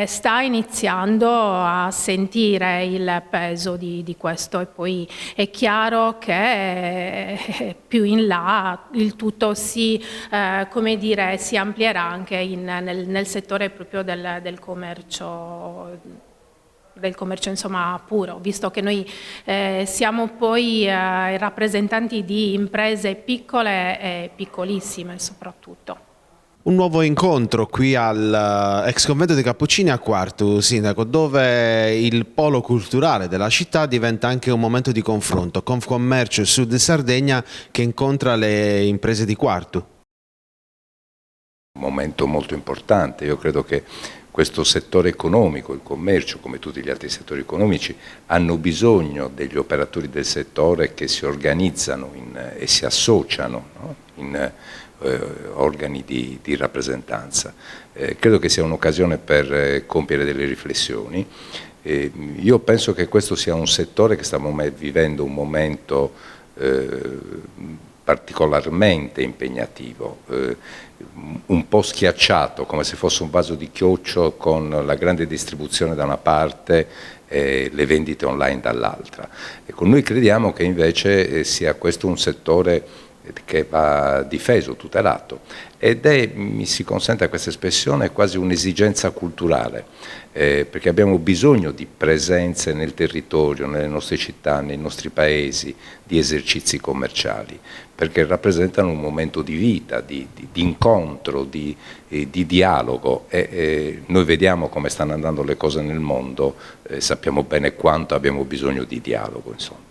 Speaker 15: sta iniziando a sentire il peso di questo e poi è chiaro che più in là il tutto si amplierà anche nel settore proprio del commercio insomma puro, visto che noi siamo poi rappresentanti di imprese piccole e piccolissime soprattutto.
Speaker 14: Un nuovo incontro qui al ex convento dei Cappuccini a Quartu, Sindaco, dove il polo culturale della città diventa anche un momento di confronto. Confcommercio Sud Sardegna che incontra le imprese di Quartu.
Speaker 16: Un momento molto importante, io credo che questo settore economico, il commercio, come tutti gli altri settori economici, hanno bisogno degli operatori del settore che si organizzano e si associano, no? in organi di rappresentanza. Credo che sia un'occasione per compiere delle riflessioni. Io penso che questo sia un settore che stiamo vivendo un momento particolarmente impegnativo, un po' schiacciato, come se fosse un vaso di chioccio con la grande distribuzione da una parte e le vendite online dall'altra. Ecco, noi crediamo che invece sia questo un settore che va difeso, tutelato, ed è, mi si consente questa espressione, quasi un'esigenza culturale, perché abbiamo bisogno di presenze nel territorio, nelle nostre città, nei nostri paesi, di esercizi commerciali, perché rappresentano un momento di vita, di incontro, di dialogo, e noi vediamo come stanno andando le cose nel mondo, sappiamo bene quanto abbiamo bisogno di dialogo, insomma.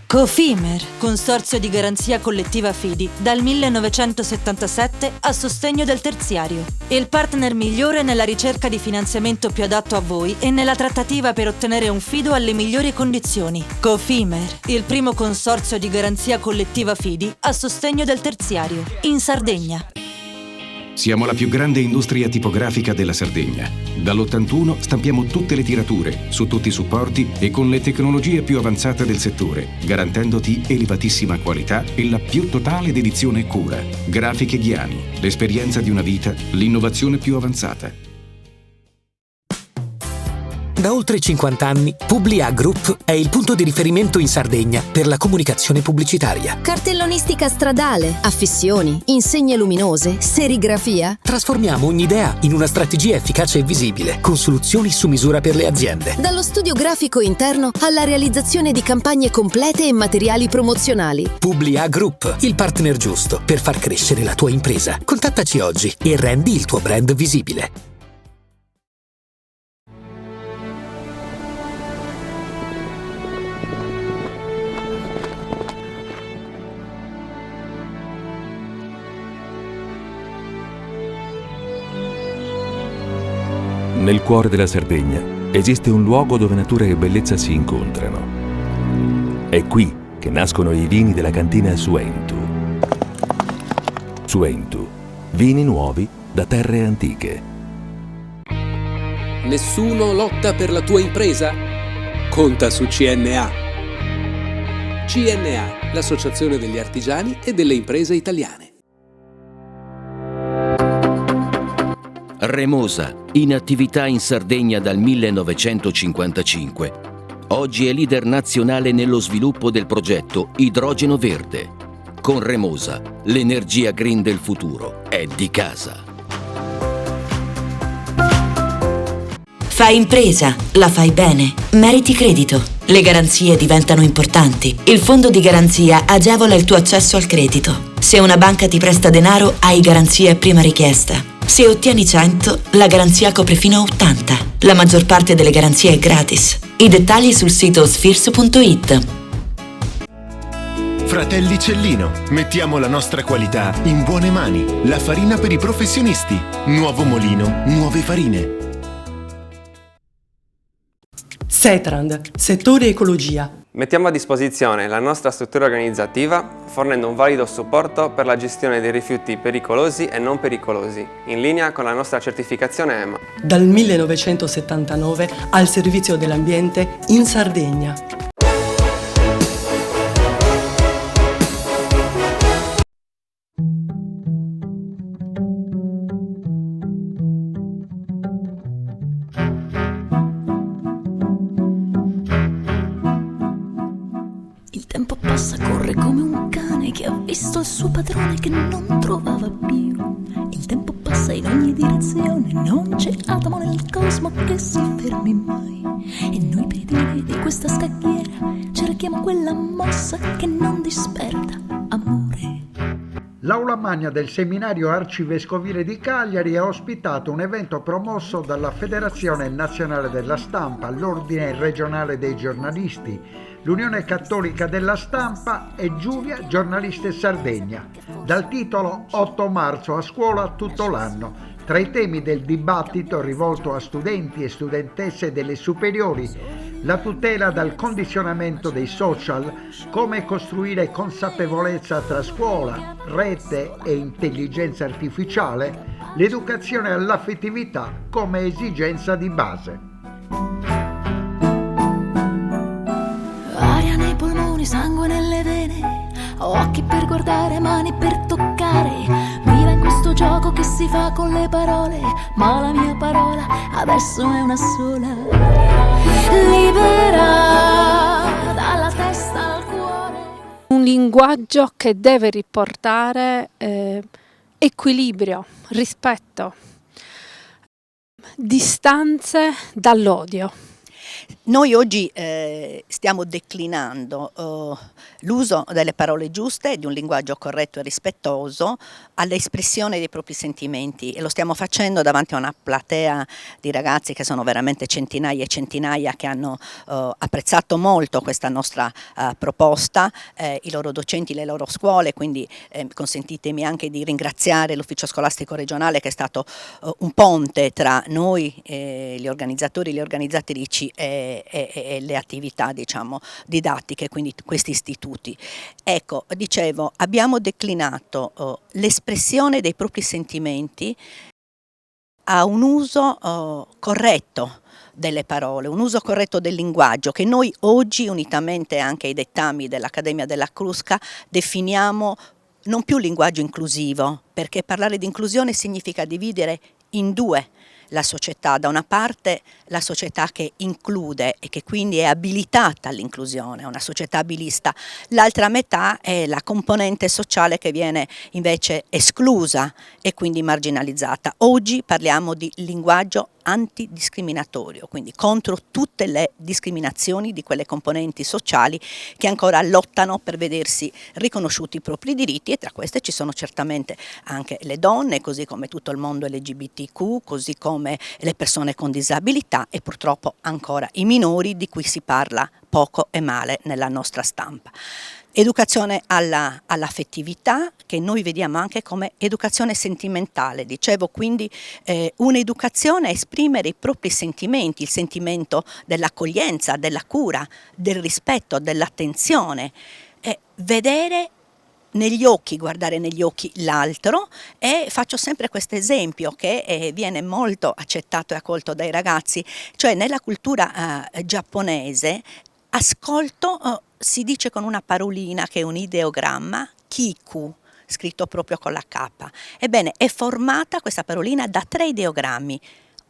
Speaker 2: Cofimer, consorzio di garanzia collettiva Fidi, dal 1977 a sostegno del terziario. Il partner migliore nella ricerca di finanziamento più adatto a voi e nella trattativa per ottenere un fido alle migliori condizioni. Cofimer, il primo consorzio di garanzia collettiva Fidi a sostegno del terziario, in Sardegna.
Speaker 17: Siamo la più grande industria tipografica della Sardegna. Dall'81 stampiamo tutte le tirature, su tutti i supporti e con le tecnologie più avanzate del settore, garantendoti elevatissima qualità e la più totale dedizione e cura. Grafiche Ghiani, l'esperienza di una vita, l'innovazione più avanzata.
Speaker 18: Da oltre 50 anni, Publia Group è il punto di riferimento in Sardegna per la comunicazione pubblicitaria.
Speaker 19: Cartellonistica stradale, affissioni, insegne luminose, serigrafia.
Speaker 18: Trasformiamo ogni idea in una strategia efficace e visibile, con soluzioni su misura per le aziende.
Speaker 19: Dallo studio grafico interno alla realizzazione di campagne complete e materiali promozionali.
Speaker 18: Publia Group, il partner giusto per far crescere la tua impresa. Contattaci oggi e rendi il tuo brand visibile.
Speaker 4: Nel cuore della Sardegna esiste un luogo dove natura e bellezza si incontrano. È qui che nascono i vini della cantina Suentu. Suentu, vini nuovi da terre antiche.
Speaker 6: Nessuno lotta per la tua impresa? Conta su CNA. CNA, l'associazione degli artigiani e delle imprese italiane.
Speaker 3: Remosa, in attività in Sardegna dal 1955. Oggi è leader nazionale nello sviluppo del progetto Idrogeno Verde. Con Remosa, l'energia green del futuro è di casa.
Speaker 24: Fai impresa, la fai bene, meriti credito. Le garanzie diventano importanti. Il fondo di garanzia agevola il tuo accesso al credito. Se una banca ti presta denaro, hai garanzia a prima richiesta. Se ottieni 100, la garanzia copre fino a 80. La maggior parte delle garanzie è gratis. I dettagli sul sito sfirso.it.
Speaker 25: Fratelli Cellino, mettiamo la nostra qualità in buone mani. La farina per i professionisti. Nuovo mulino, nuove farine.
Speaker 12: Setrand, settore ecologia.
Speaker 26: Mettiamo a disposizione la nostra struttura organizzativa fornendo un valido supporto per la gestione dei rifiuti pericolosi e non pericolosi, in linea con la nostra certificazione EMA.
Speaker 12: Dal 1979 al servizio dell'ambiente in Sardegna.
Speaker 27: Il tempo passa, corre come un cane che ha visto il suo padrone che non trovava più. Il tempo passa in ogni direzione, non c'è atomo nel cosmo che si fermi mai. E noi pedini di questa scacchiera cerchiamo quella mossa che non disperda amore.
Speaker 1: L'aula magna del seminario arcivescovile di Cagliari ha ospitato un evento promosso dalla Federazione Nazionale della Stampa, l'Ordine Regionale dei Giornalisti, l'Unione Cattolica della Stampa e Giulia Giornaliste Sardegna, dal titolo 8 marzo a scuola tutto l'anno. Tra i temi del dibattito rivolto a studenti e studentesse delle superiori, la tutela dal condizionamento dei social, come costruire consapevolezza tra scuola, rete e intelligenza artificiale, l'educazione all'affettività come esigenza di base.
Speaker 27: Aria nei polmoni, sangue nelle vene, occhi per guardare, mani per toccare. Viva in questo gioco che si fa con le parole, ma la mia parola adesso è una sola. Libera dalla testa al cuore.
Speaker 15: Un linguaggio che deve riportare equilibrio, rispetto, distanze dall'odio.
Speaker 8: Noi oggi stiamo declinando l'uso delle parole giuste, di un linguaggio corretto e rispettoso all'espressione dei propri sentimenti, e lo stiamo facendo davanti a una platea di ragazzi che sono veramente centinaia e centinaia, che hanno apprezzato molto questa nostra proposta, i loro docenti, le loro scuole, quindi consentitemi anche di ringraziare l'ufficio scolastico regionale, che è stato un ponte tra noi, gli organizzatori, le organizzatrici e le attività, diciamo, didattiche, quindi questi istituti. Ecco, dicevo, abbiamo declinato l'espressione dei propri sentimenti a un uso corretto delle parole, un uso corretto del linguaggio, che noi oggi, unitamente anche ai dettami dell'Accademia della Crusca, definiamo non più linguaggio inclusivo, perché parlare di inclusione significa dividere in due la società: da una parte la società che include e che quindi è abilitata all'inclusione, una società abilista, l'altra metà è la componente sociale che viene invece esclusa e quindi marginalizzata. Oggi parliamo di linguaggio antidiscriminatorio, quindi contro tutte le discriminazioni di quelle componenti sociali che ancora lottano per vedersi riconosciuti i propri diritti, e tra queste ci sono certamente anche le donne, così come tutto il mondo LGBTQ, così come le persone con disabilità e purtroppo ancora i minori, di cui si parla poco e male nella nostra stampa. Educazione all'affettività, che noi vediamo anche come educazione sentimentale. Dicevo, quindi un'educazione a esprimere i propri sentimenti, il sentimento dell'accoglienza, della cura, del rispetto, dell'attenzione, vedere negli occhi, guardare negli occhi l'altro. E faccio sempre questo esempio che viene molto accettato e accolto dai ragazzi, cioè nella cultura giapponese ascolto si dice con una parolina che è un ideogramma, kiku, scritto proprio con la K. Ebbene, è formata questa parolina da 3 ideogrammi: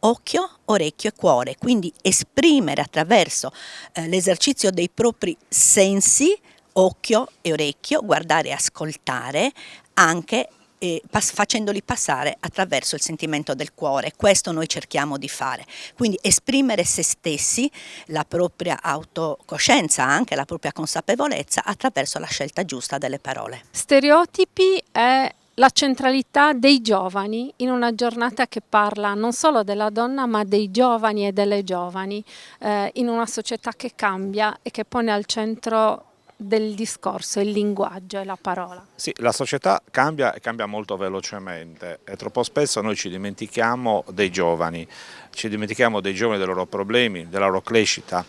Speaker 8: occhio, orecchio e cuore, quindi esprimere attraverso l'esercizio dei propri sensi, occhio e orecchio, guardare e ascoltare, anche facendoli passare attraverso il sentimento del cuore. Questo noi cerchiamo di fare, quindi esprimere se stessi, la propria autocoscienza, anche la propria consapevolezza, attraverso la scelta giusta delle parole.
Speaker 15: Stereotipi è la centralità dei giovani in una giornata che parla non solo della donna ma dei giovani e delle giovani, in una società che cambia e che pone al centro del discorso il linguaggio e la parola.
Speaker 9: Sì, la società cambia e cambia molto velocemente, e troppo spesso noi ci dimentichiamo dei giovani dei loro problemi, della loro crescita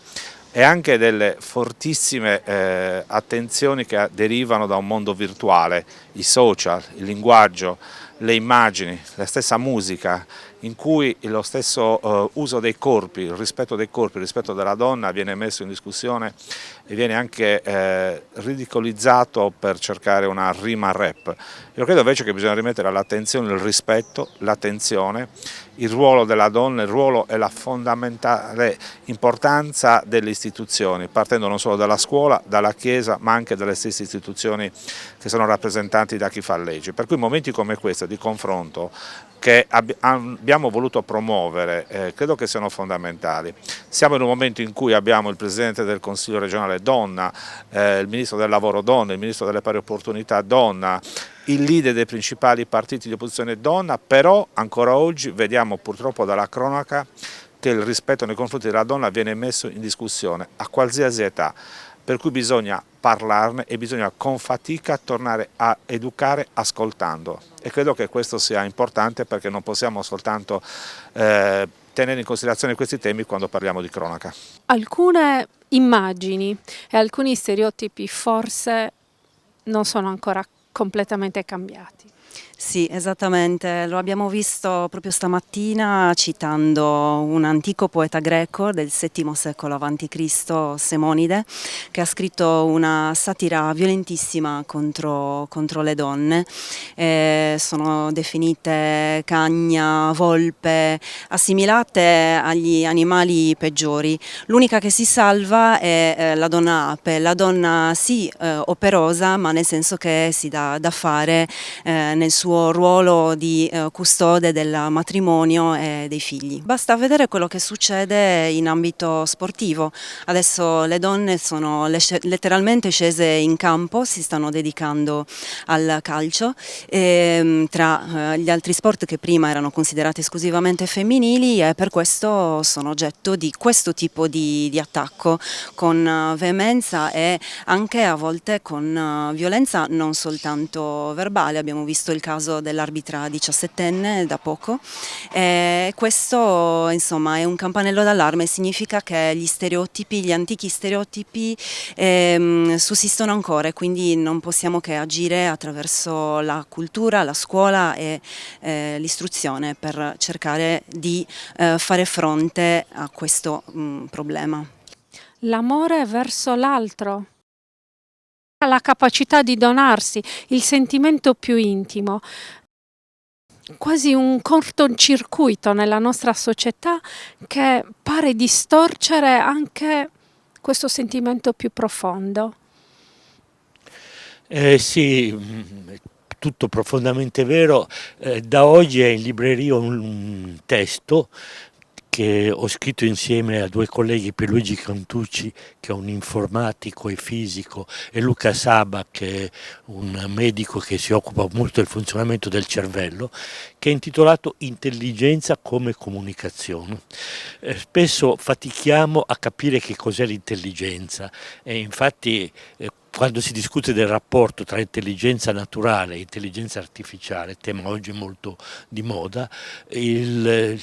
Speaker 9: e anche delle fortissime attenzioni che derivano da un mondo virtuale, i social, il linguaggio, le immagini, la stessa musica, in cui lo stesso uso dei corpi, il rispetto dei corpi, il rispetto della donna viene messo in discussione e viene anche ridicolizzato per cercare una rima rap. Io credo invece che bisogna rimettere all'attenzione il rispetto, l'attenzione, il ruolo della donna, il ruolo e la fondamentale importanza delle istituzioni, partendo non solo dalla scuola, dalla Chiesa, ma anche dalle stesse istituzioni che sono rappresentanti da chi fa legge. Per cui momenti come questo di confronto che abbiamo voluto promuovere, credo che siano fondamentali. Siamo in un momento in cui abbiamo il Presidente del Consiglio regionale donna, il Ministro del Lavoro donna, il Ministro delle Pari Opportunità donna, il leader dei principali partiti di opposizione è donna, però ancora oggi vediamo purtroppo dalla cronaca che il rispetto nei confronti della donna viene messo in discussione a qualsiasi età, per cui bisogna parlarne e bisogna con fatica tornare a educare ascoltando, e credo che questo sia importante perché non possiamo soltanto tenere in considerazione questi temi quando parliamo di cronaca.
Speaker 15: Alcune immagini e alcuni stereotipi forse non sono ancora completamente cambiati.
Speaker 7: Sì, esattamente, lo abbiamo visto proprio stamattina citando un antico poeta greco del VII secolo a.C., Semonide, che ha scritto una satira violentissima contro le donne. Sono definite cagna, volpe, assimilate agli animali peggiori. L'unica che si salva è la donna ape, la donna sì operosa, ma nel senso che si dà da fare nel suo ruolo di custode del matrimonio e dei figli. Basta vedere quello che succede in ambito sportivo. Adesso le donne sono letteralmente scese in campo, si stanno dedicando al calcio, e, tra gli altri sport che prima erano considerati esclusivamente femminili, e per questo sono oggetto di questo tipo di attacco con veemenza e anche a volte con violenza non soltanto verbale. Abbiamo visto il caso dell'arbitra 17enne da poco, e questo insomma è un campanello d'allarme, significa che gli stereotipi, gli antichi stereotipi sussistono ancora, e quindi non possiamo che agire attraverso la cultura, la scuola e l'istruzione per cercare di fare fronte a questo problema.
Speaker 15: L'amore verso l'altro, la capacità di donarsi, il sentimento più intimo, quasi un cortocircuito nella nostra società che pare distorcere anche questo sentimento più profondo.
Speaker 5: Sì, tutto profondamente vero. Da oggi è in libreria un testo che ho scritto insieme a due colleghi, Pierluigi Cantucci, che è un informatico e fisico, e Luca Saba, che è un medico che si occupa molto del funzionamento del cervello, che è intitolato Intelligenza come comunicazione. Spesso fatichiamo a capire che cos'è l'intelligenza, e infatti quando si discute del rapporto tra intelligenza naturale e intelligenza artificiale, tema oggi molto di moda, il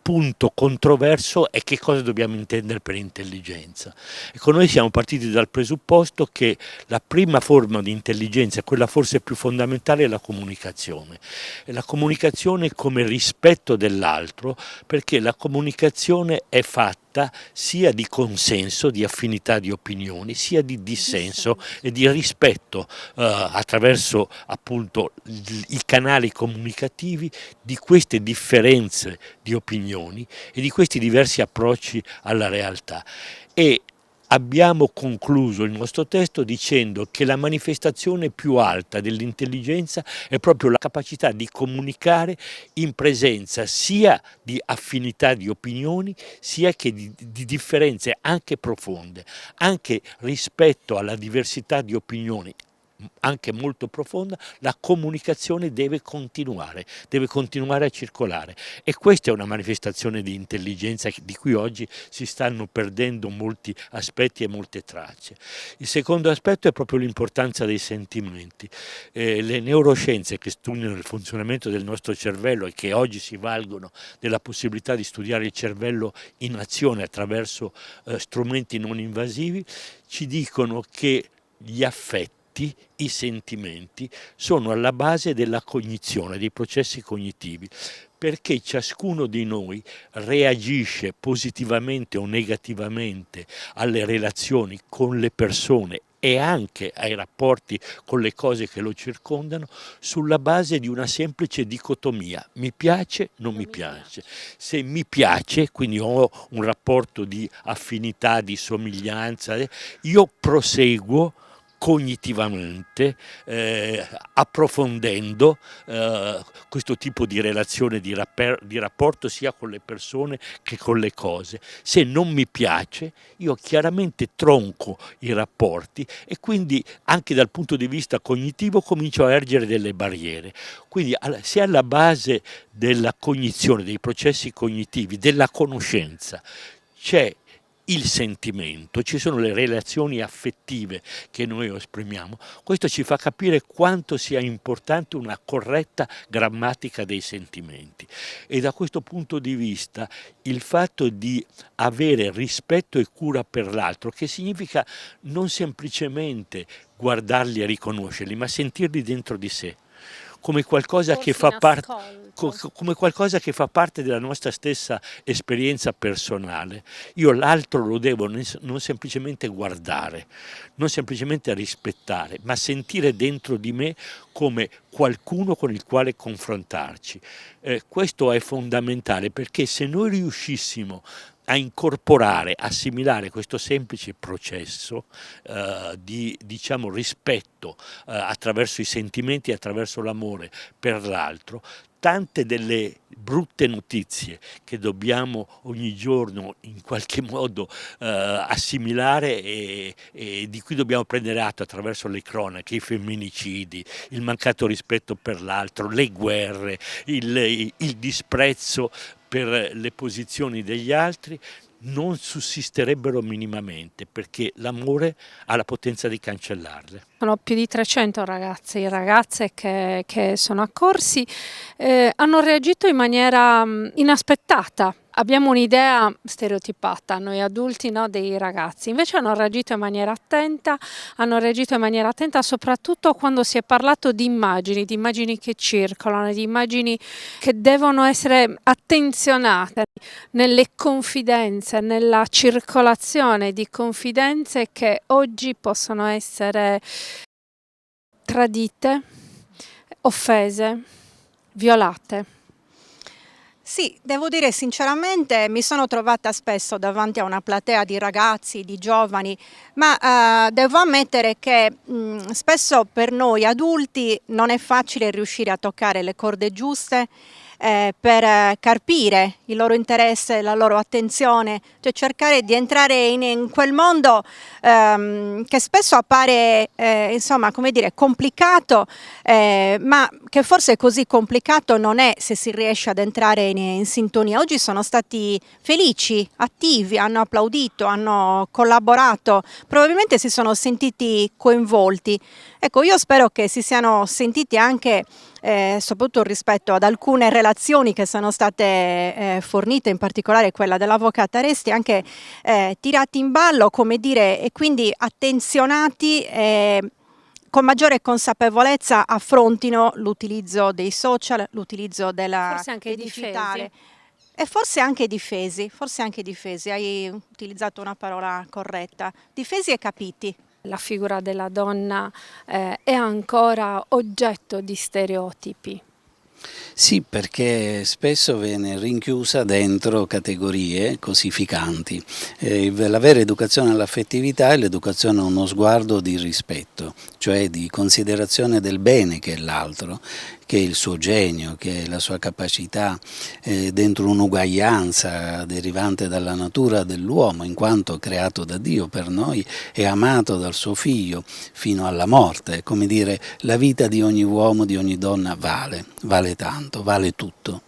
Speaker 5: punto controverso è che cosa dobbiamo intendere per intelligenza. Ecco, noi siamo partiti dal presupposto che la prima forma di intelligenza, quella forse più fondamentale, è la comunicazione. E la comunicazione come rispetto dell'altro, perché la comunicazione è fatta sia di consenso, di affinità di opinioni, sia di dissenso e di rispetto attraverso appunto i canali comunicativi di queste differenze di opinioni e di questi diversi approcci alla realtà. E abbiamo concluso il nostro testo dicendo che la manifestazione più alta dell'intelligenza è proprio la capacità di comunicare in presenza sia di affinità di opinioni, sia che di differenze anche profonde, anche rispetto alla diversità di opinioni, anche molto profonda. La comunicazione deve continuare a circolare, e questa è una manifestazione di intelligenza di cui oggi si stanno perdendo molti aspetti e molte tracce. Il secondo aspetto è proprio l'importanza dei sentimenti. Le neuroscienze che studiano il funzionamento del nostro cervello e che oggi si valgono della possibilità di studiare il cervello in azione attraverso strumenti non invasivi, ci dicono che gli affetti, i sentimenti sono alla base della cognizione, dei processi cognitivi, perché ciascuno di noi reagisce positivamente o negativamente alle relazioni con le persone e anche ai rapporti con le cose che lo circondano sulla base di una semplice dicotomia: mi piace, non mi piace. Se mi piace, quindi ho un rapporto di affinità, di somiglianza, io proseguo
Speaker 10: cognitivamente, approfondendo questo tipo di relazione, di rapporto sia con le persone che con le cose. Se non mi piace, io chiaramente tronco i rapporti e quindi anche dal punto di vista cognitivo comincio a ergere delle barriere. Quindi se alla base della cognizione, dei processi cognitivi, della conoscenza c'è il sentimento, ci sono le relazioni affettive che noi esprimiamo, questo ci fa capire quanto sia importante una corretta grammatica dei sentimenti. E da questo punto di vista il fatto di avere rispetto e cura per l'altro, che significa non semplicemente guardarli e riconoscerli, ma sentirli dentro di sé, come qualcosa che fa parte della nostra stessa esperienza personale. Io l'altro lo devo non semplicemente guardare, non semplicemente rispettare, ma sentire dentro di me come qualcuno con il quale confrontarci. Questo è fondamentale, perché se noi riuscissimo a incorporare, assimilare questo semplice processo di rispetto attraverso i sentimenti e attraverso l'amore per l'altro, tante delle brutte notizie che dobbiamo ogni giorno in qualche modo assimilare e di cui dobbiamo prendere atto attraverso le cronache, i femminicidi, il mancato rispetto per l'altro, le guerre, il disprezzo per le posizioni degli altri, non sussisterebbero minimamente, perché l'amore ha la potenza di cancellarle.
Speaker 15: Sono più di 300 ragazzi e ragazze che sono accorsi, hanno reagito in maniera inaspettata. Abbiamo un'idea stereotipata, noi adulti, no, dei ragazzi, invece hanno reagito in maniera attenta soprattutto quando si è parlato di immagini che circolano, di immagini che devono essere attenzionate nelle confidenze, nella circolazione di confidenze che oggi possono essere tradite, offese, violate.
Speaker 11: Sì, devo dire sinceramente mi sono trovata spesso davanti a una platea di ragazzi, di giovani, ma devo ammettere che spesso per noi adulti non è facile riuscire a toccare le corde giuste per carpire il loro interesse, la loro attenzione, cioè cercare di entrare in quel mondo che spesso appare insomma, come dire, complicato, ma che forse così complicato non è se si riesce ad entrare in sintonia. Oggi sono stati felici, attivi, hanno applaudito, hanno collaborato, probabilmente si sono sentiti coinvolti. Ecco, io spero che si siano sentiti anche soprattutto rispetto ad alcune relazioni che sono state fornite, in particolare quella dell'avvocata Resti, anche tirati in ballo, come dire, e quindi attenzionati, con maggiore consapevolezza affrontino l'utilizzo dei social, l'utilizzo della
Speaker 15: forse anche
Speaker 11: digitale. E forse anche difesi, hai utilizzato una parola corretta, difesi e capiti.
Speaker 15: La figura della donna è ancora oggetto di stereotipi.
Speaker 13: Sì, perché spesso viene rinchiusa dentro categorie cosificanti. La vera educazione all'affettività è l'educazione a uno sguardo di rispetto, cioè di considerazione del bene che è l'altro, che è il suo genio, che è la sua capacità, dentro un'uguaglianza derivante dalla natura dell'uomo, in quanto creato da Dio per noi e amato dal suo figlio fino alla morte. Come dire, la vita di ogni uomo, di ogni donna vale tanto, vale tutto.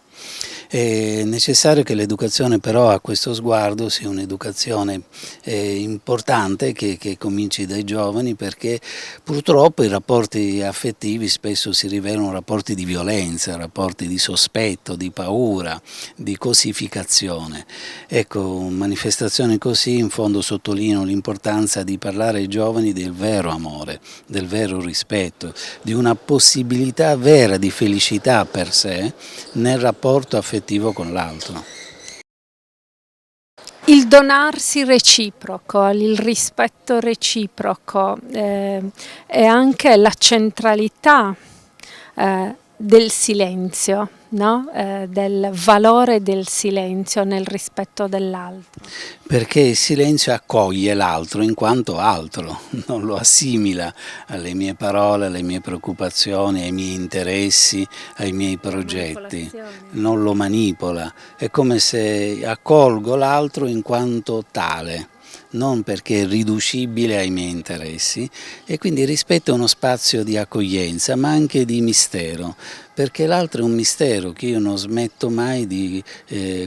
Speaker 13: È necessario che l'educazione però a questo sguardo sia un'educazione importante che cominci dai giovani, perché purtroppo i rapporti affettivi spesso si rivelano rapporti di violenza, rapporti di sospetto, di paura, di cosificazione. Ecco, manifestazioni così in fondo sottolineano l'importanza di parlare ai giovani del vero amore, del vero rispetto, di una possibilità vera di felicità per sé nel rapporto affettivo con l'altro.
Speaker 15: Il donarsi reciproco, il rispetto reciproco e anche la centralità del silenzio, no? Del valore del silenzio nel rispetto dell'altro.
Speaker 13: Perché il silenzio accoglie l'altro in quanto altro, non lo assimila alle mie parole, alle mie preoccupazioni, ai miei interessi, ai miei progetti, non lo manipola, è come se accolgo l'altro in quanto tale, non perché è riducibile ai miei interessi, e quindi rispetto uno spazio di accoglienza ma anche di mistero, perché l'altro è un mistero che io non smetto mai di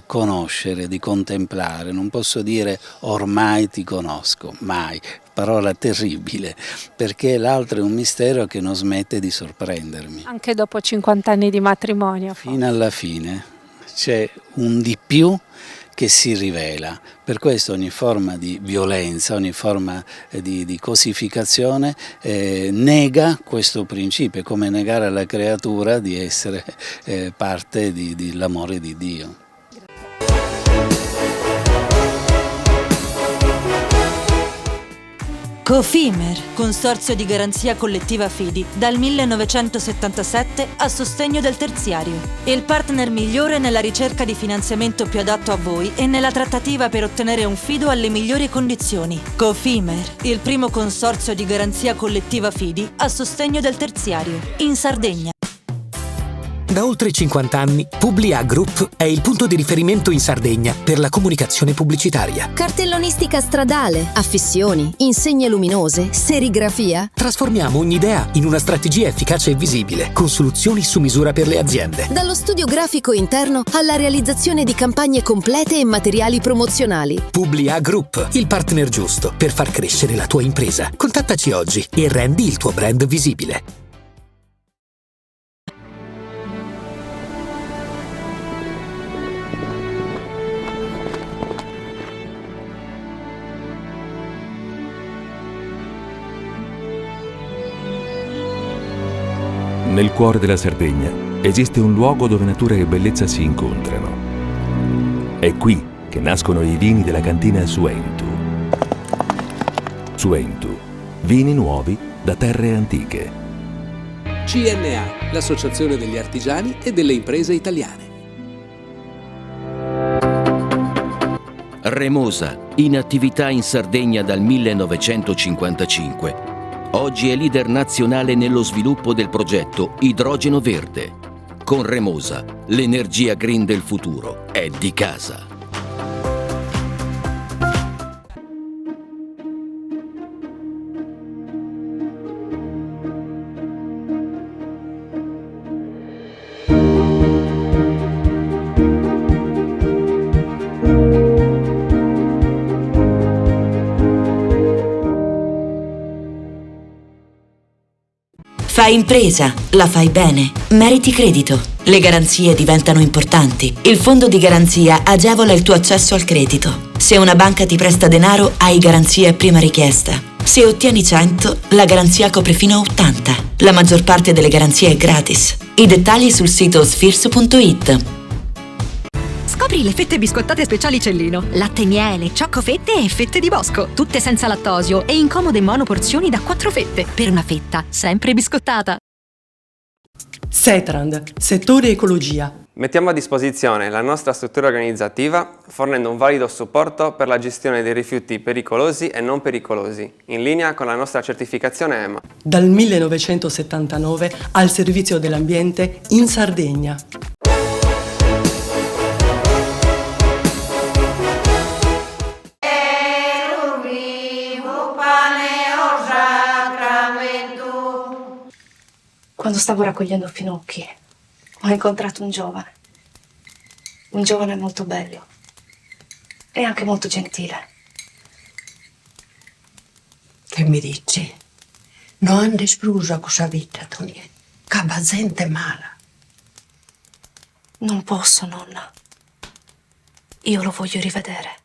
Speaker 13: conoscere, di contemplare. Non posso dire ormai ti conosco, mai, parola terribile, perché l'altro è un mistero che non smette di sorprendermi.
Speaker 15: Anche dopo 50 anni di matrimonio.
Speaker 13: Fino alla fine c'è un di più che si rivela. Per questo ogni forma di violenza, ogni forma di cosificazione nega questo principio, è come negare alla creatura di essere parte dell'amore di Dio.
Speaker 2: Cofimer, consorzio di garanzia collettiva Fidi, dal 1977 a sostegno del terziario. Il partner migliore nella ricerca di finanziamento più adatto a voi e nella trattativa per ottenere un fido alle migliori condizioni. Cofimer, il primo consorzio di garanzia collettiva Fidi a sostegno del terziario, in Sardegna.
Speaker 18: Da oltre 50 anni, Publia Group è il punto di riferimento in Sardegna per la comunicazione pubblicitaria.
Speaker 19: Cartellonistica stradale, affissioni, insegne luminose, serigrafia.
Speaker 18: Trasformiamo ogni idea in una strategia efficace e visibile, con soluzioni su misura per le aziende.
Speaker 19: Dallo studio grafico interno alla realizzazione di campagne complete e materiali promozionali.
Speaker 18: Publia Group, il partner giusto per far crescere la tua impresa. Contattaci oggi e rendi il tuo brand visibile.
Speaker 4: Nel cuore della Sardegna esiste un luogo dove natura e bellezza si incontrano. È qui che nascono i vini della cantina Suentu. Suentu, vini nuovi da terre antiche.
Speaker 6: CNA, l'Associazione degli Artigiani e delle Imprese Italiane.
Speaker 3: Remosa, in attività in Sardegna dal 1955. Oggi è leader nazionale nello sviluppo del progetto Idrogeno Verde. Con Remosa, l'energia green del futuro è di casa.
Speaker 24: Fai impresa, la fai bene, meriti credito. Le garanzie diventano importanti. Il fondo di garanzia agevola il tuo accesso al credito. Se una banca ti presta denaro, hai garanzia a prima richiesta. Se ottieni 100, la garanzia copre fino a 80. La maggior parte delle garanzie è gratis. I dettagli sul sito sfirso.it.
Speaker 14: Scopri le fette biscottate speciali Cellino. Latte e miele, ciocco-fette e fette di bosco. Tutte senza lattosio e in comode monoporzioni da 4 fette. Per una fetta sempre biscottata.
Speaker 12: Setrand, settore ecologia.
Speaker 26: Mettiamo a disposizione la nostra struttura organizzativa fornendo un valido supporto per la gestione dei rifiuti pericolosi e non pericolosi, in linea con la nostra certificazione EMA.
Speaker 12: Dal 1979 al servizio dell'ambiente in Sardegna.
Speaker 16: Quando stavo raccogliendo finocchi, ho incontrato un giovane molto bello e anche molto gentile.
Speaker 20: Che mi dici? Non esplusa questa vita, Tony. Cabazente mala.
Speaker 16: Non posso, nonna. Io lo voglio rivedere.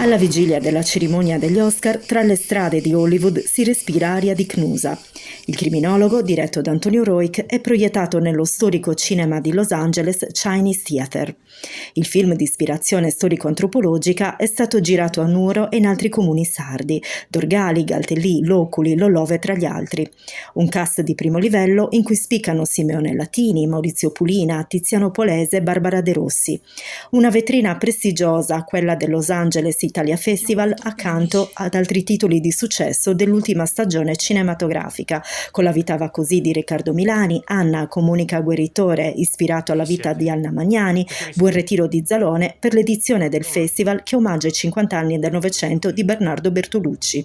Speaker 1: Alla vigilia della cerimonia degli Oscar, tra le strade di Hollywood si respira aria di Cnusa. Il criminologo, diretto da Antonio Roig, è proiettato nello storico cinema di Los Angeles Chinese Theater. Il film di ispirazione storico-antropologica è stato girato a Nuoro e in altri comuni sardi, Dorgali, Galtellì, Loculi, Lollove tra gli altri. Un cast di primo livello in cui spiccano Simeone Latini, Maurizio Pulina, Tiziano Polese e Barbara De Rossi. Una vetrina prestigiosa, quella del Los Angeles Italia Festival, accanto ad altri titoli di successo dell'ultima stagione cinematografica, con La vita va così di Riccardo Milani, Anna con Monica Guerritore, ispirato alla vita di Anna Magnani, Buon ritiro di Zalone, per l'edizione del festival che omaggia i 50 anni del Novecento di Bernardo Bertolucci.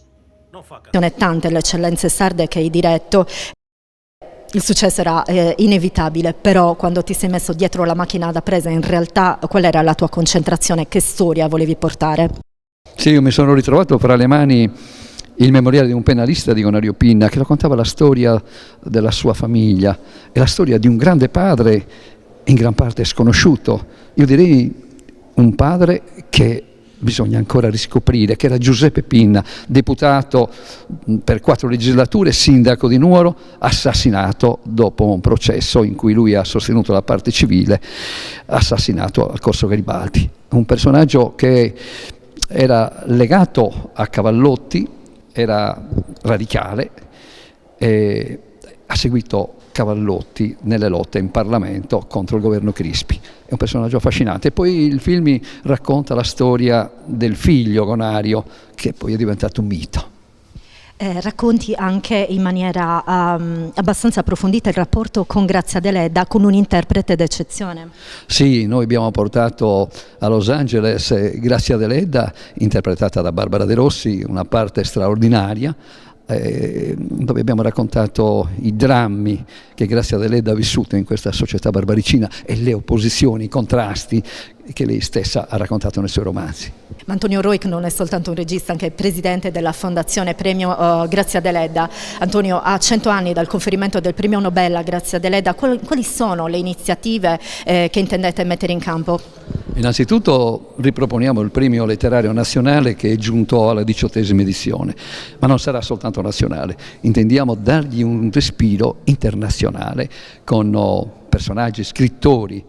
Speaker 17: Sono tante le eccellenze sarde che hai diretto. Il successo era inevitabile, però quando ti sei messo dietro la macchina da presa, in realtà qual era la tua concentrazione? Che storia volevi portare?
Speaker 21: Sì, io mi sono ritrovato fra le mani il memoriale di un penalista di Gonario Pinna che raccontava la storia della sua famiglia e la storia di un grande padre in gran parte sconosciuto. Io direi un padre che bisogna ancora riscoprire, che era Giuseppe Pinna, deputato per 4 legislature, sindaco di Nuoro, assassinato dopo un processo in cui lui ha sostenuto la parte civile, assassinato al Corso Garibaldi. Un personaggio che era legato a Cavallotti, era radicale e ha seguito Cavallotti nelle lotte in Parlamento contro il governo Crispi. È un personaggio affascinante. E poi il film racconta la storia del figlio Gonario, che poi è diventato un mito.
Speaker 17: Racconti anche in maniera abbastanza approfondita il rapporto con Grazia Deledda, con un interprete d'eccezione.
Speaker 21: Sì, noi abbiamo portato a Los Angeles Grazia Deledda, interpretata da Barbara De Rossi, una parte straordinaria, dove abbiamo raccontato i drammi che Grazia Deledda ha vissuto in questa società barbaricina e le opposizioni, i contrasti che lei stessa ha raccontato nei suoi romanzi.
Speaker 17: Ma Antonio Roig non è soltanto un regista, anche presidente della Fondazione Premio Grazia Deledda. Antonio, a 100 anni dal conferimento del premio Nobel a Grazia Deledda, quali sono le iniziative che intendete mettere in campo?
Speaker 21: Innanzitutto riproponiamo il premio letterario nazionale che è giunto alla 18ª edizione, ma non sarà soltanto nazionale, intendiamo dargli un respiro internazionale con personaggi, scrittori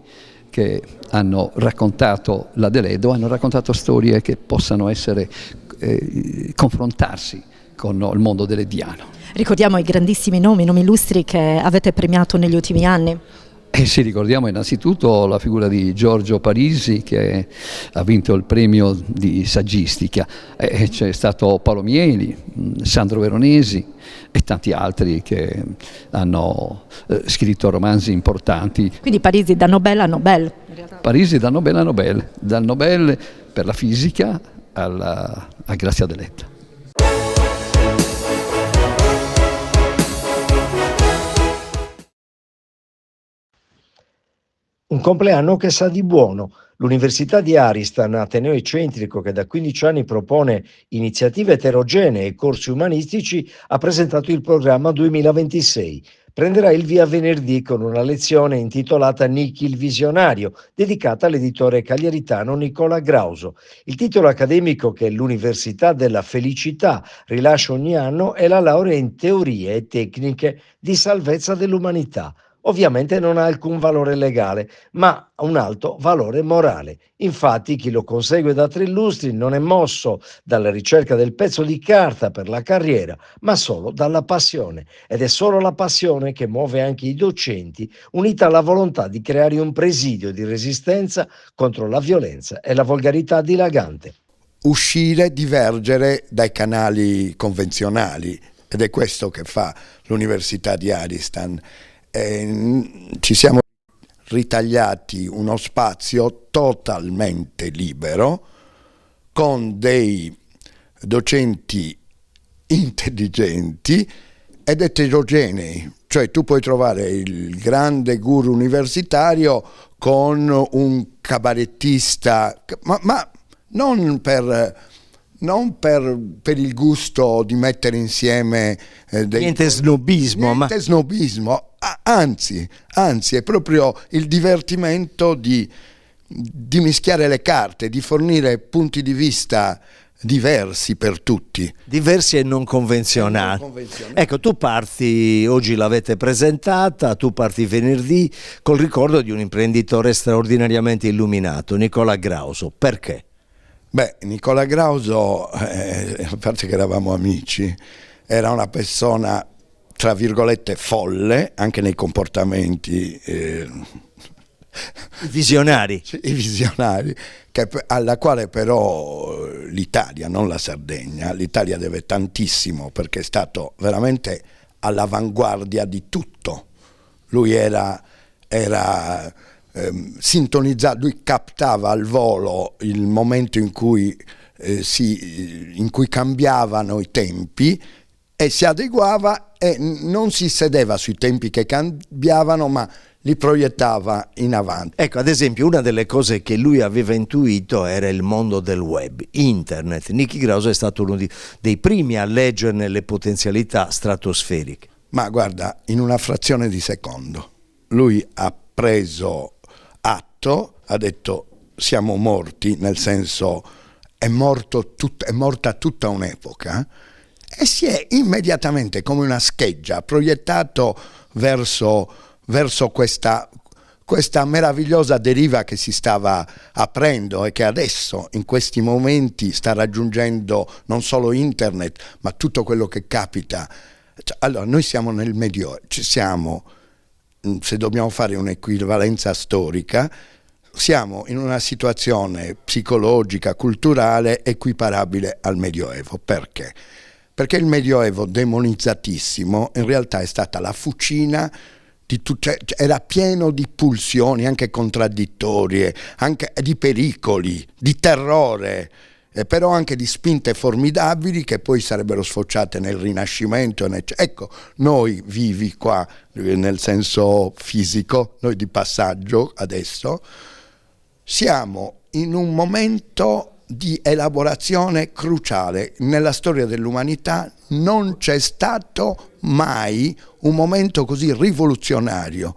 Speaker 21: che hanno raccontato la Deledda, hanno raccontato storie che possano essere confrontarsi con il mondo deleddiano.
Speaker 17: Ricordiamo i grandissimi nomi illustri che avete premiato negli ultimi anni.
Speaker 21: Sì, ricordiamo innanzitutto la figura di Giorgio Parisi che ha vinto il premio di saggistica, c'è stato Paolo Mieli, Sandro Veronesi e tanti altri che hanno scritto romanzi importanti.
Speaker 17: Quindi Parisi da Nobel a Nobel.
Speaker 21: Parisi da Nobel a Nobel, dal Nobel per la fisica a Grazia Deledda.
Speaker 22: Un compleanno che sa di buono. L'Università di Aristan, ateneo eccentrico che da 15 anni propone iniziative eterogenee e corsi umanistici, ha presentato il programma 2026. Prenderà il via venerdì con una lezione intitolata Nichi il visionario, dedicata all'editore cagliaritano Nicola Grauso. Il titolo accademico che l'Università della Felicità rilascia ogni anno è la laurea in teorie e tecniche di salvezza dell'umanità. Ovviamente non ha alcun valore legale, ma ha un alto valore morale. Infatti chi lo consegue da 3 lustri non è mosso dalla ricerca del pezzo di carta per la carriera, ma solo dalla passione. Ed è solo la passione che muove anche i docenti, unita alla volontà di creare un presidio di resistenza contro la violenza e la volgarità dilagante.
Speaker 23: Uscire, divergere dai canali convenzionali, ed è questo che fa l'Università di Aristan. Ci siamo ritagliati uno spazio totalmente libero con dei docenti intelligenti ed eterogenei, cioè tu puoi trovare il grande guru universitario con un cabarettista, ma non per il gusto di mettere insieme
Speaker 22: niente snobismo,
Speaker 23: snobismo, anzi è proprio il divertimento di di mischiare le carte, di fornire punti di vista diversi per tutti.
Speaker 5: Diversi e non convenzionali. Ecco, tu parti, oggi l'avete presentata, tu parti venerdì col ricordo di un imprenditore straordinariamente illuminato, Nicola Grauso. Perché?
Speaker 23: Beh, Nicola Grauso, a parte che eravamo amici, era una persona, tra virgolette, folle, anche nei comportamenti.
Speaker 5: I visionari.
Speaker 23: I visionari, alla quale però l'Italia, non la Sardegna, l'Italia deve tantissimo, perché è stato veramente all'avanguardia di tutto. Lui era sintonizzato, lui captava al volo il momento in cui cambiavano i tempi e si adeguava, e non si sedeva sui tempi che cambiavano, ma li proiettava in avanti.
Speaker 5: Ecco, ad esempio, una delle cose che lui aveva intuito era il mondo del web, internet. Nicky Grauso è stato uno dei primi a leggerne le potenzialità stratosferiche.
Speaker 23: Ma guarda, in una frazione di secondo lui ha preso atto, ha detto siamo morti, nel senso è morta tutta un'epoca, e si è immediatamente, come una scheggia, proiettato verso questa meravigliosa deriva che si stava aprendo e che adesso in questi momenti sta raggiungendo non solo internet, ma tutto quello che capita. Allora, noi siamo nel Medioevo, se dobbiamo fare un'equivalenza storica, siamo in una situazione psicologica, culturale equiparabile al Medioevo. Perché? Perché il Medioevo demonizzatissimo in realtà è stata la fucina era pieno di pulsioni anche contraddittorie, anche di pericoli, di terrore, però anche di spinte formidabili che poi sarebbero sfociate nel Rinascimento. Ecco, noi vivi qua, nel senso fisico, noi di passaggio adesso, siamo in un momento di elaborazione cruciale. Nella storia dell'umanità non c'è stato mai un momento così rivoluzionario.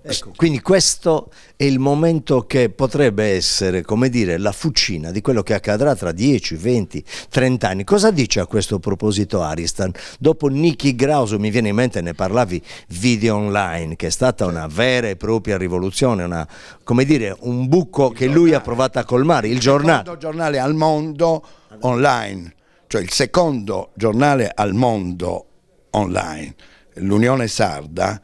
Speaker 5: Ecco, quindi questo è il momento che potrebbe essere, come dire, la fucina di quello che accadrà tra 10, 20, 30 anni. Cosa dice a questo proposito Aristan? Dopo Nicky Grauso, mi viene in mente, ne parlavi, Video Online, che è stata una vera e propria rivoluzione, come dire, un buco che lui ha provato a colmare, il giornale.
Speaker 23: Il secondo giornale al mondo online, cioè il secondo giornale al mondo online, l'Unione Sarda.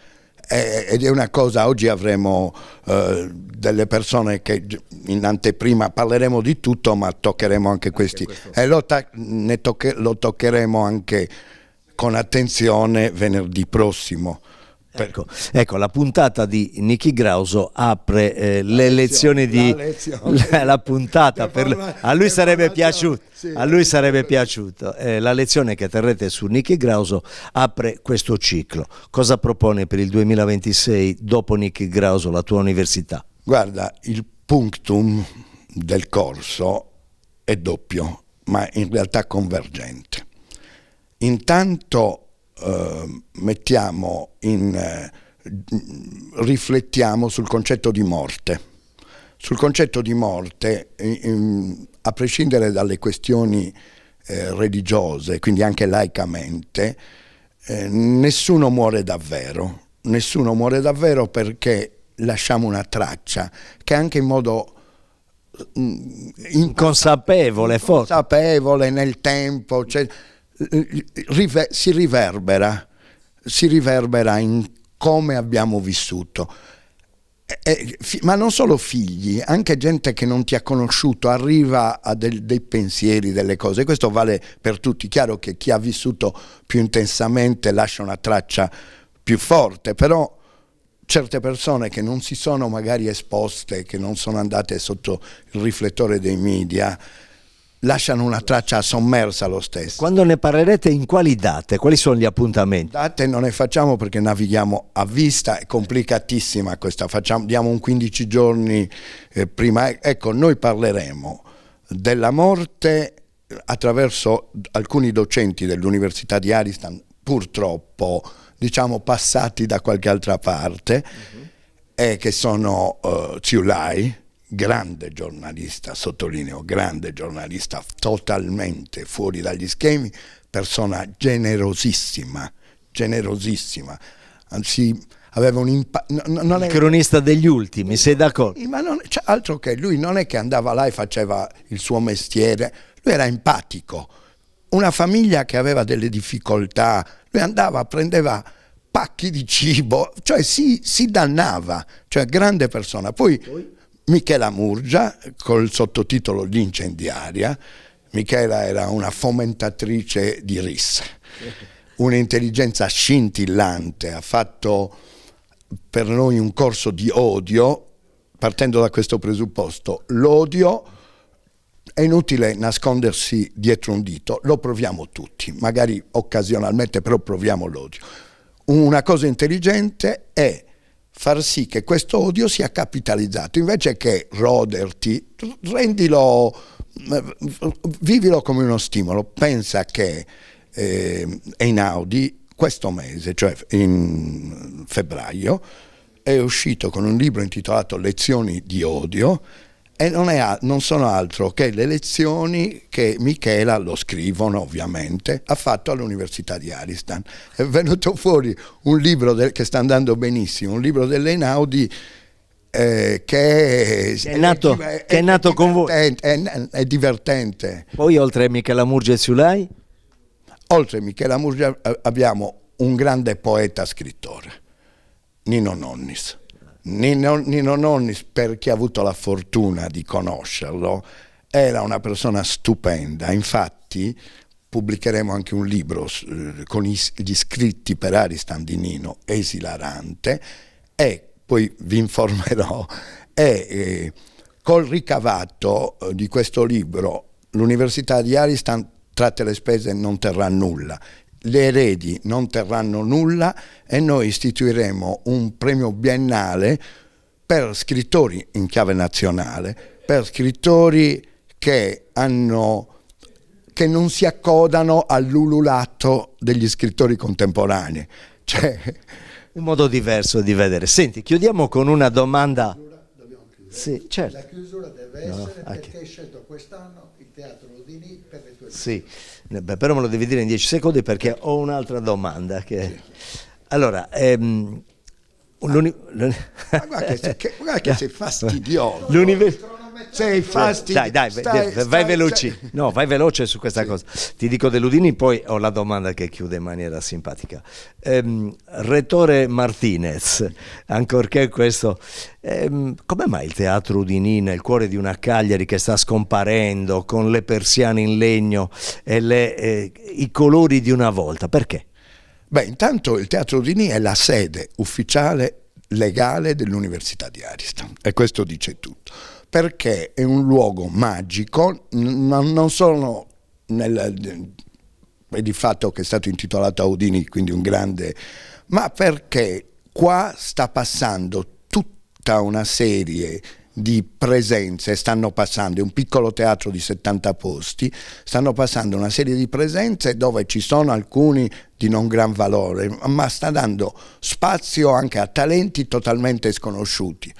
Speaker 23: Ed è una cosa, oggi avremo delle persone che in anteprima parleremo di tutto, ma toccheremo anche questi, e lo toccheremo anche con attenzione venerdì prossimo.
Speaker 5: Ecco, la puntata di Nicky Grauso apre le lezioni la puntata a lui sarebbe piaciuto. A lui sarebbe piaciuto. La lezione che terrete su Nicky Grauso apre questo ciclo. Cosa propone per il 2026 dopo Nicky Grauso la tua università?
Speaker 23: Guarda, il punctum del corso è doppio, ma in realtà convergente. Intanto riflettiamo sul concetto di morte. Sul concetto di morte, a prescindere dalle questioni religiose, quindi anche laicamente, nessuno muore davvero. Nessuno muore davvero perché lasciamo una traccia che anche in modo
Speaker 5: inconsapevole
Speaker 23: nel tempo, cioè, si riverbera in come abbiamo vissuto, ma non solo figli, anche gente che non ti ha conosciuto arriva a dei pensieri, delle cose. Questo vale per tutti. Chiaro che chi ha vissuto più intensamente lascia una traccia più forte, però certe persone che non si sono magari esposte, che non sono andate sotto il riflettore dei media, lasciano una traccia sommersa lo stesso.
Speaker 5: Quando ne parlerete, in quali date? Quali sono gli appuntamenti?
Speaker 23: Date non ne facciamo perché navighiamo a vista, è complicatissima questa, diamo un 15 giorni prima. Ecco, noi parleremo della morte attraverso alcuni docenti dell'Università di Aristan, purtroppo diciamo passati da qualche altra parte, che sono Ziulai, grande giornalista, sottolineo, grande giornalista, totalmente fuori dagli schemi, persona generosissima, anzi aveva un impatto.
Speaker 5: Il cronista degli ultimi, sei d'accordo?
Speaker 23: Ma non c'è altro che lui, non è che andava là e faceva il suo mestiere, lui era empatico. Una famiglia che aveva delle difficoltà, lui andava, prendeva pacchi di cibo, cioè si dannava, cioè grande persona. Poi Michela Murgia col sottotitolo L'incendiaria. Michela era una fomentatrice di rissa, un'intelligenza scintillante, ha fatto per noi un corso di odio, partendo da questo presupposto: l'odio è inutile nascondersi dietro un dito, lo proviamo tutti, magari occasionalmente, però proviamo l'odio. Una cosa intelligente è far sì che questo odio sia capitalizzato, invece che roderti, vivilo come uno stimolo. Pensa che Einaudi questo mese, cioè in febbraio, è uscito con un libro intitolato Lezioni di odio, e non sono altro che le lezioni che Michela, lo scrivono ovviamente, ha fatto all'Università di Aristan. È venuto fuori un libro che sta andando benissimo, un libro dell'Einaudi che è
Speaker 5: nato con voi.
Speaker 23: È divertente.
Speaker 5: Poi oltre a Michela Murgia e Sulai?
Speaker 23: Oltre a Michela Murgia abbiamo un grande poeta scrittore, Nino Nonnis. Nino Nonnis, per chi ha avuto la fortuna di conoscerlo, era una persona stupenda. Infatti pubblicheremo anche un libro con gli scritti per Aristan di Nino, esilarante, e poi vi informerò. E col ricavato di questo libro l'Università di Aristan, tratte le spese, non terrà nulla. Le eredi non terranno nulla e noi istituiremo un premio biennale per scrittori in chiave nazionale, per scrittori che non si accodano all'ululato degli scrittori contemporanei. Cioè,
Speaker 5: un modo diverso di vedere. Senti, chiudiamo con una domanda. Sì, certo.
Speaker 7: La chiusura deve essere perché hai scelto quest'anno il Teatro Udini per le tue
Speaker 5: Sì, però me lo devi dire in 10 secondi perché ho un'altra domanda. Allora,
Speaker 23: guarda che sei fastidioso. Sei fastidioso.
Speaker 5: Dai, vai veloce. No, vai veloce su questa cosa. Ti dico dell'Udini, poi ho la domanda che chiude in maniera simpatica. Rettore Martinez, ancorché questo, come mai il Teatro Udini, nel cuore di una Cagliari che sta scomparendo, con le persiane in legno e i colori di una volta, perché?
Speaker 23: Beh, intanto il Teatro Udini è la sede ufficiale legale dell'Università di Aristan, e questo dice tutto, perché è un luogo magico, non solo di fatto che è stato intitolato a Udini, quindi un grande, ma perché qua sta passando tutta una serie di presenze, stanno passando, è un piccolo teatro di 70 posti, stanno passando una serie di presenze dove ci sono alcuni di non gran valore, ma sta dando spazio anche a talenti totalmente sconosciuti.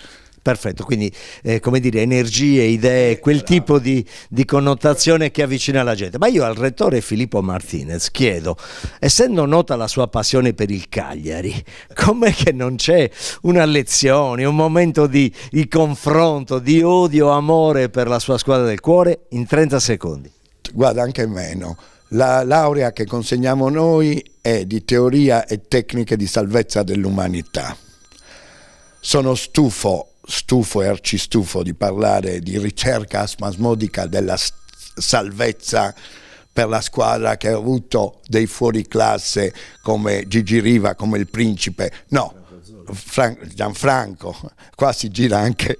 Speaker 5: Perfetto, quindi come dire, energie, idee, quel tipo di connotazione che avvicina la gente. Ma io al rettore Filippo Martinez chiedo, essendo nota la sua passione per il Cagliari, com'è che non c'è una lezione, un momento di confronto, di odio, amore per la sua squadra del cuore in 30 secondi?
Speaker 23: Guarda, anche meno. La laurea che consegniamo noi è di teoria e tecniche di salvezza dell'umanità. Sono stufo e arcistufo di parlare di ricerca spasmodica della salvezza per la squadra che ha avuto dei fuoriclasse come Gigi Riva, come il Principe. No, Gianfranco, qua si gira anche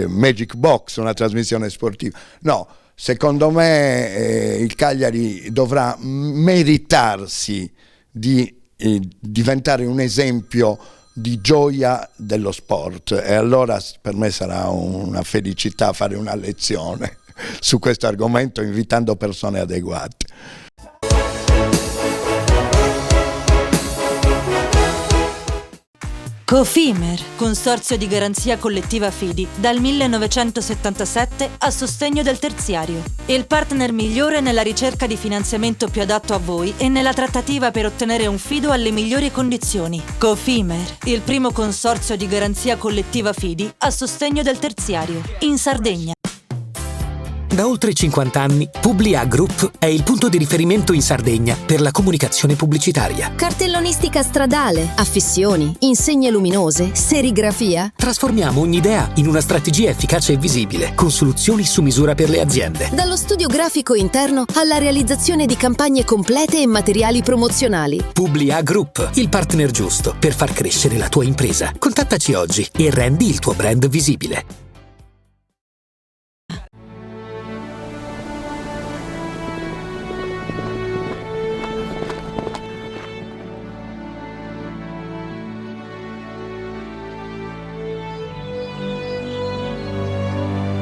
Speaker 23: Magic Box, una trasmissione sportiva. No, secondo me il Cagliari dovrà meritarsi di diventare un esempio di gioia dello sport, e allora per me sarà una felicità fare una lezione su questo argomento invitando persone adeguate.
Speaker 2: Cofimer, consorzio di garanzia collettiva Fidi, dal 1977 a sostegno del terziario. Il partner migliore nella ricerca di finanziamento più adatto a voi e nella trattativa per ottenere un fido alle migliori condizioni. Cofimer, il primo consorzio di garanzia collettiva Fidi a sostegno del terziario, in Sardegna.
Speaker 18: Da oltre 50 anni, Publia Group è il punto di riferimento in Sardegna per la comunicazione pubblicitaria.
Speaker 19: Cartellonistica stradale, affissioni, insegne luminose, serigrafia.
Speaker 18: Trasformiamo ogni idea in una strategia efficace e visibile, con soluzioni su misura per le aziende.
Speaker 19: Dallo studio grafico interno alla realizzazione di campagne complete e materiali promozionali.
Speaker 18: Publia Group, il partner giusto per far crescere la tua impresa. Contattaci oggi e rendi il tuo brand visibile.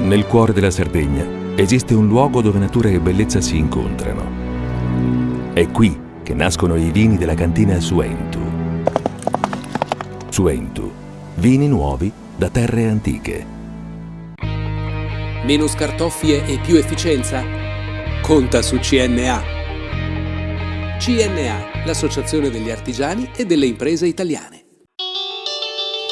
Speaker 4: Nel cuore della Sardegna esiste un luogo dove natura e bellezza si incontrano. È qui che nascono i vini della cantina Suentu. Suentu, vini nuovi da terre antiche.
Speaker 6: Meno scartoffie e più efficienza? Conta su CNA. CNA, l'associazione degli artigiani e delle imprese italiane.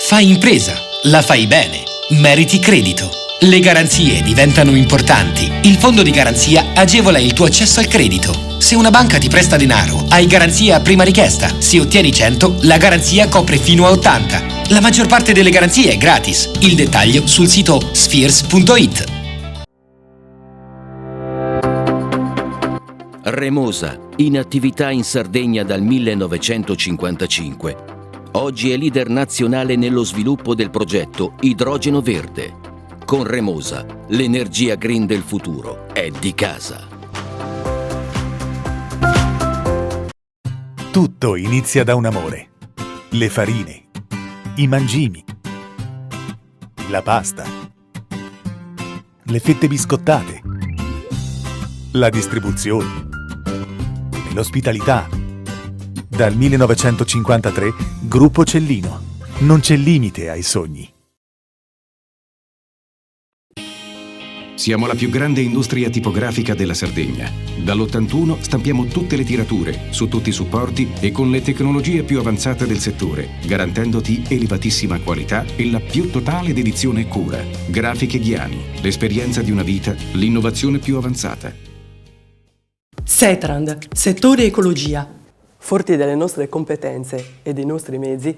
Speaker 8: Fai impresa, la fai bene, meriti credito. Le garanzie diventano importanti. Il fondo di garanzia agevola il tuo accesso al credito. Se una banca ti presta denaro, hai garanzia a prima richiesta. Se ottieni 100, la garanzia copre fino a 80. La maggior parte delle garanzie è gratis. Il dettaglio sul sito spheres.it.
Speaker 3: Remosa, in attività in Sardegna dal 1955. Oggi è leader nazionale nello sviluppo del progetto Idrogeno Verde. Con Remosa, l'energia green del futuro è di casa.
Speaker 9: Tutto inizia da un amore. Le farine, i mangimi, la pasta, le fette biscottate, la distribuzione e l'ospitalità. Dal 1953, Gruppo Cellino. Non c'è limite ai sogni.
Speaker 10: Siamo la più grande industria tipografica della Sardegna. Dall'81 stampiamo tutte le tirature, su tutti i supporti e con le tecnologie più avanzate del settore, garantendoti elevatissima qualità e la più totale dedizione e cura. Grafiche Ghiani, l'esperienza di una vita, l'innovazione più avanzata.
Speaker 12: Setrand, settore ecologia. Forti delle nostre competenze e dei nostri mezzi,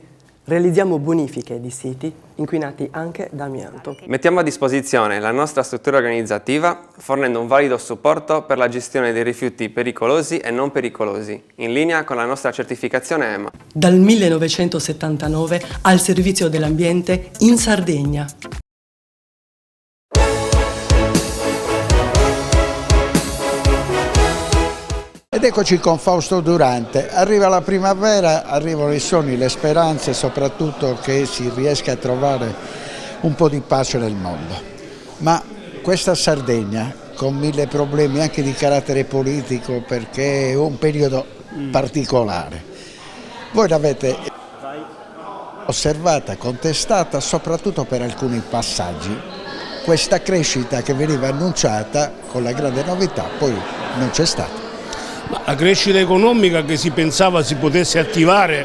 Speaker 12: realizziamo bonifiche di siti inquinati anche da amianto.
Speaker 26: Mettiamo a disposizione la nostra struttura organizzativa fornendo un valido supporto per la gestione dei rifiuti pericolosi e non pericolosi, in linea con la nostra certificazione EMA.
Speaker 12: Dal 1979 al servizio dell'ambiente in Sardegna.
Speaker 7: Ed eccoci con Fausto Durante. Arriva la primavera, arrivano i sogni, le speranze, soprattutto che si riesca a trovare un po' di pace nel mondo. Ma questa Sardegna, con mille problemi anche di carattere politico, perché è un periodo particolare, voi l'avete osservata, contestata, soprattutto per alcuni passaggi. Questa crescita che veniva annunciata con la grande novità, poi non c'è stata.
Speaker 11: La crescita economica che si pensava si potesse attivare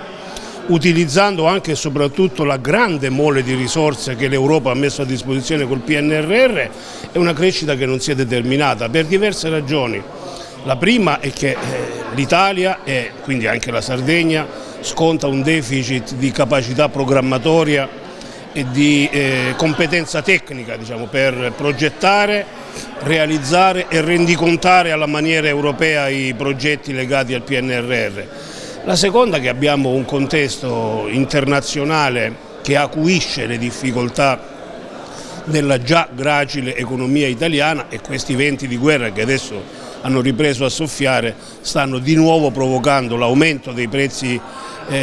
Speaker 11: utilizzando anche e soprattutto la grande mole di risorse che l'Europa ha messo a disposizione col PNRR è una crescita che non si è determinata per diverse ragioni. La prima è che l'Italia e quindi anche la Sardegna sconta un deficit di capacità programmatoria e di competenza tecnica, diciamo, per progettare, realizzare e rendicontare alla maniera europea i progetti legati al PNRR. La seconda è che abbiamo un contesto internazionale che acuisce le difficoltà della già gracile economia italiana e questi venti di guerra che adesso hanno ripreso a soffiare stanno di nuovo provocando l'aumento dei prezzi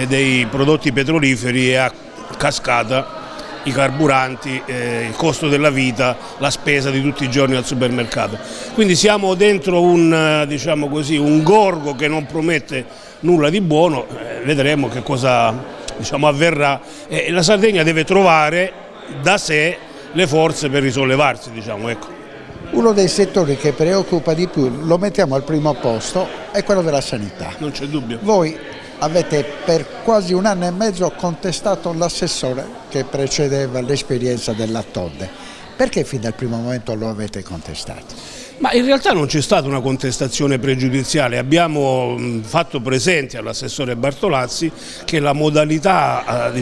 Speaker 11: dei prodotti petroliferi e a cascata i carburanti, il costo della vita, la spesa di tutti i giorni al supermercato. Quindi siamo dentro un gorgo che non promette nulla di buono, vedremo che cosa avverrà, e la Sardegna deve trovare da sé le forze per risollevarsi, ecco.
Speaker 7: Uno dei settori che preoccupa di più, lo mettiamo al primo posto, è quello della sanità.
Speaker 11: Non c'è dubbio.
Speaker 7: Voi avete per quasi 1 anno e mezzo contestato l'assessore che precedeva l'esperienza della Todde. Perché fin dal primo momento lo avete contestato?
Speaker 11: Ma in realtà non c'è stata una contestazione pregiudiziale, abbiamo fatto presente all'assessore Bartolazzi che la modalità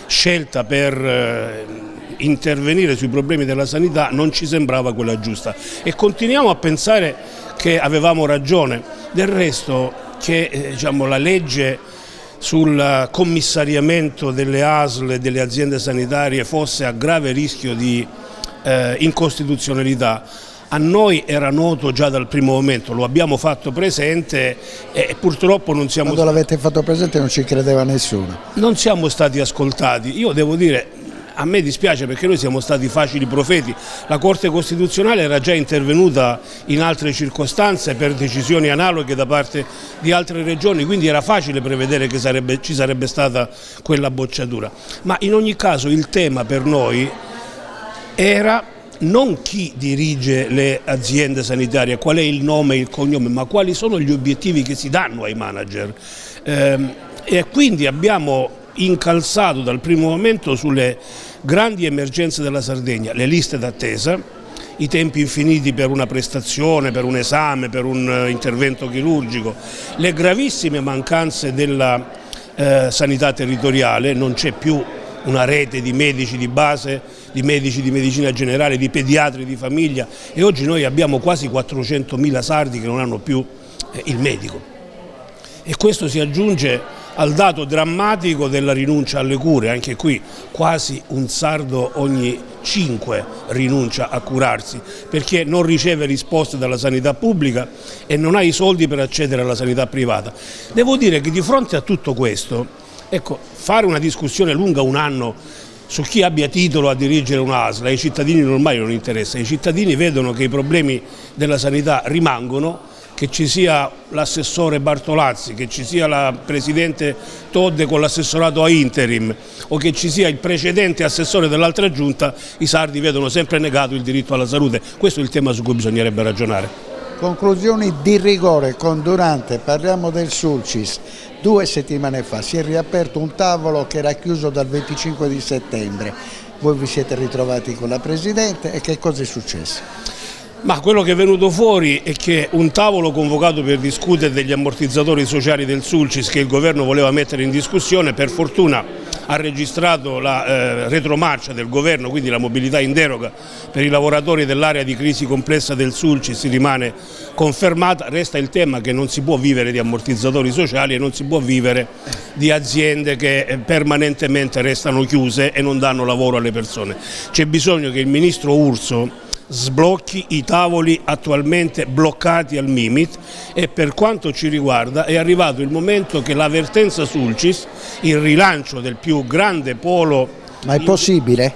Speaker 11: scelta per intervenire sui problemi della sanità non ci sembrava quella giusta e continuiamo a pensare che avevamo ragione. Del resto che la legge sul commissariamento delle ASL e delle aziende sanitarie fosse a grave rischio di incostituzionalità, a noi era noto già dal primo momento, lo abbiamo fatto presente e purtroppo non siamo
Speaker 7: stati... Quando l'avete fatto presente non ci credeva nessuno.
Speaker 11: Non siamo stati ascoltati, io devo dire, a me dispiace perché noi siamo stati facili profeti, la Corte Costituzionale era già intervenuta in altre circostanze per decisioni analoghe da parte di altre regioni, quindi era facile prevedere che ci sarebbe stata quella bocciatura. Ma in ogni caso il tema per noi era non chi dirige le aziende sanitarie, qual è il nome e il cognome, ma quali sono gli obiettivi che si danno ai manager. E quindi abbiamo incalzato dal primo momento sulle grandi emergenze della Sardegna, le liste d'attesa, i tempi infiniti per una prestazione, per un esame, per un intervento chirurgico, le gravissime mancanze della sanità territoriale, non c'è più una rete di medici di base, di medici di medicina generale, di pediatri di famiglia e oggi noi abbiamo quasi 400.000 sardi che non hanno più il medico. E questo si aggiunge al dato drammatico della rinuncia alle cure, anche qui quasi un sardo ogni 5 rinuncia a curarsi perché non riceve risposte dalla sanità pubblica e non ha i soldi per accedere alla sanità privata. Devo dire che di fronte a tutto questo, ecco, fare una discussione lunga 1 anno su chi abbia titolo a dirigere un'ASL ai cittadini normali non interessa, i cittadini vedono che i problemi della sanità rimangono, che ci sia l'assessore Bartolazzi, che ci sia la presidente Todde con l'assessorato a interim o che ci sia il precedente assessore dell'altra giunta, i sardi vedono sempre negato il diritto alla salute. Questo è il tema su cui bisognerebbe ragionare.
Speaker 7: Conclusioni di rigore con Durante, parliamo del Sulcis. 2 settimane fa si è riaperto un tavolo che era chiuso dal 25 di settembre. Voi vi siete ritrovati con la Presidente e che cosa è successo?
Speaker 11: Ma quello che è venuto fuori è che un tavolo convocato per discutere degli ammortizzatori sociali del Sulcis che il governo voleva mettere in discussione, per fortuna ha registrato la retromarcia del governo, quindi la mobilità in deroga per i lavoratori dell'area di crisi complessa del Sulcis rimane confermata. Resta il tema che non si può vivere di ammortizzatori sociali e non si può vivere di aziende che permanentemente restano chiuse e non danno lavoro alle persone. C'è bisogno che il ministro Urso sblocchi i tavoli attualmente bloccati al Mimit e per quanto ci riguarda è arrivato il momento che la vertenza Sulcis, il rilancio del più grande polo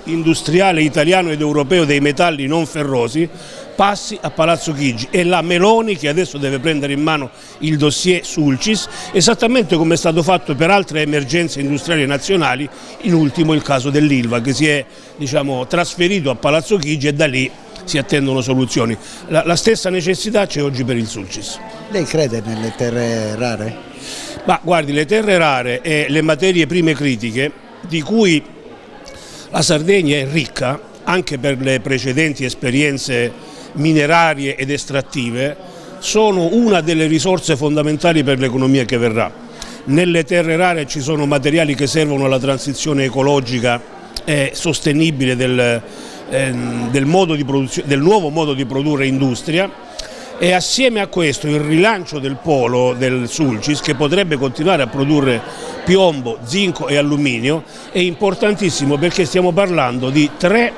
Speaker 11: industriale italiano ed europeo dei metalli non ferrosi, passi a Palazzo Chigi. È la Meloni che adesso deve prendere in mano il dossier Sulcis, esattamente come è stato fatto per altre emergenze industriali nazionali, in ultimo il caso dell'Ilva che si è trasferito a Palazzo Chigi e da lì si attendono soluzioni. La stessa necessità c'è oggi per il Sulcis.
Speaker 7: Lei crede nelle terre rare?
Speaker 11: Ma guardi, le terre rare e le materie prime critiche di cui la Sardegna è ricca, anche per le precedenti esperienze minerarie ed estrattive, sono una delle risorse fondamentali per l'economia che verrà. Nelle terre rare ci sono materiali che servono alla transizione ecologica e sostenibile del nuovo modo di produrre industria e assieme a questo il rilancio del polo del Sulcis, che potrebbe continuare a produrre piombo, zinco e alluminio, è importantissimo perché stiamo parlando di 3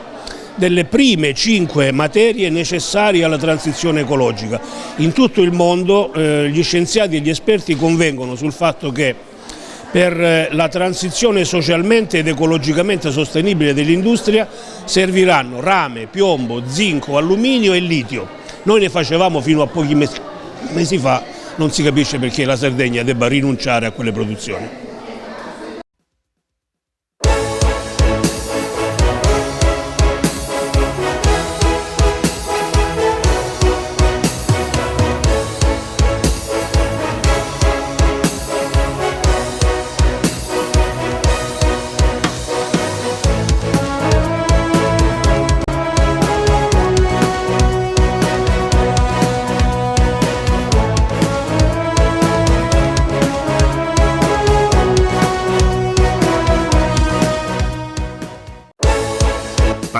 Speaker 11: delle prime 5 materie necessarie alla transizione ecologica. In tutto il mondo gli scienziati e gli esperti convengono sul fatto che per la transizione socialmente ed ecologicamente sostenibile dell'industria serviranno rame, piombo, zinco, alluminio e litio. Noi ne facevamo fino a pochi mesi fa, non si capisce perché la Sardegna debba rinunciare a quelle produzioni.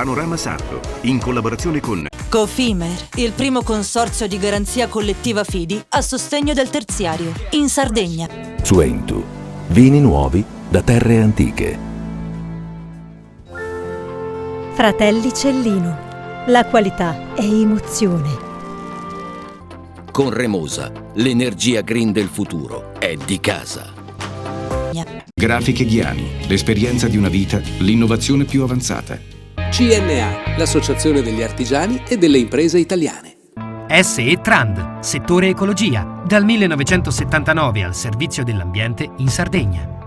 Speaker 10: Panorama Sardo, in collaborazione con
Speaker 2: Cofimer, il primo consorzio di garanzia collettiva fidi a sostegno del terziario, in Sardegna.
Speaker 4: Suentu, vini nuovi da terre antiche.
Speaker 13: Fratelli Cellino, la qualità è emozione.
Speaker 3: Con Remosa, l'energia green del futuro è di casa.
Speaker 10: Grafiche Ghiani, l'esperienza di una vita, l'innovazione più avanzata.
Speaker 6: CNA, l'associazione degli artigiani e delle imprese italiane.
Speaker 14: SE Trand, settore ecologia, dal 1979 al servizio dell'ambiente in Sardegna.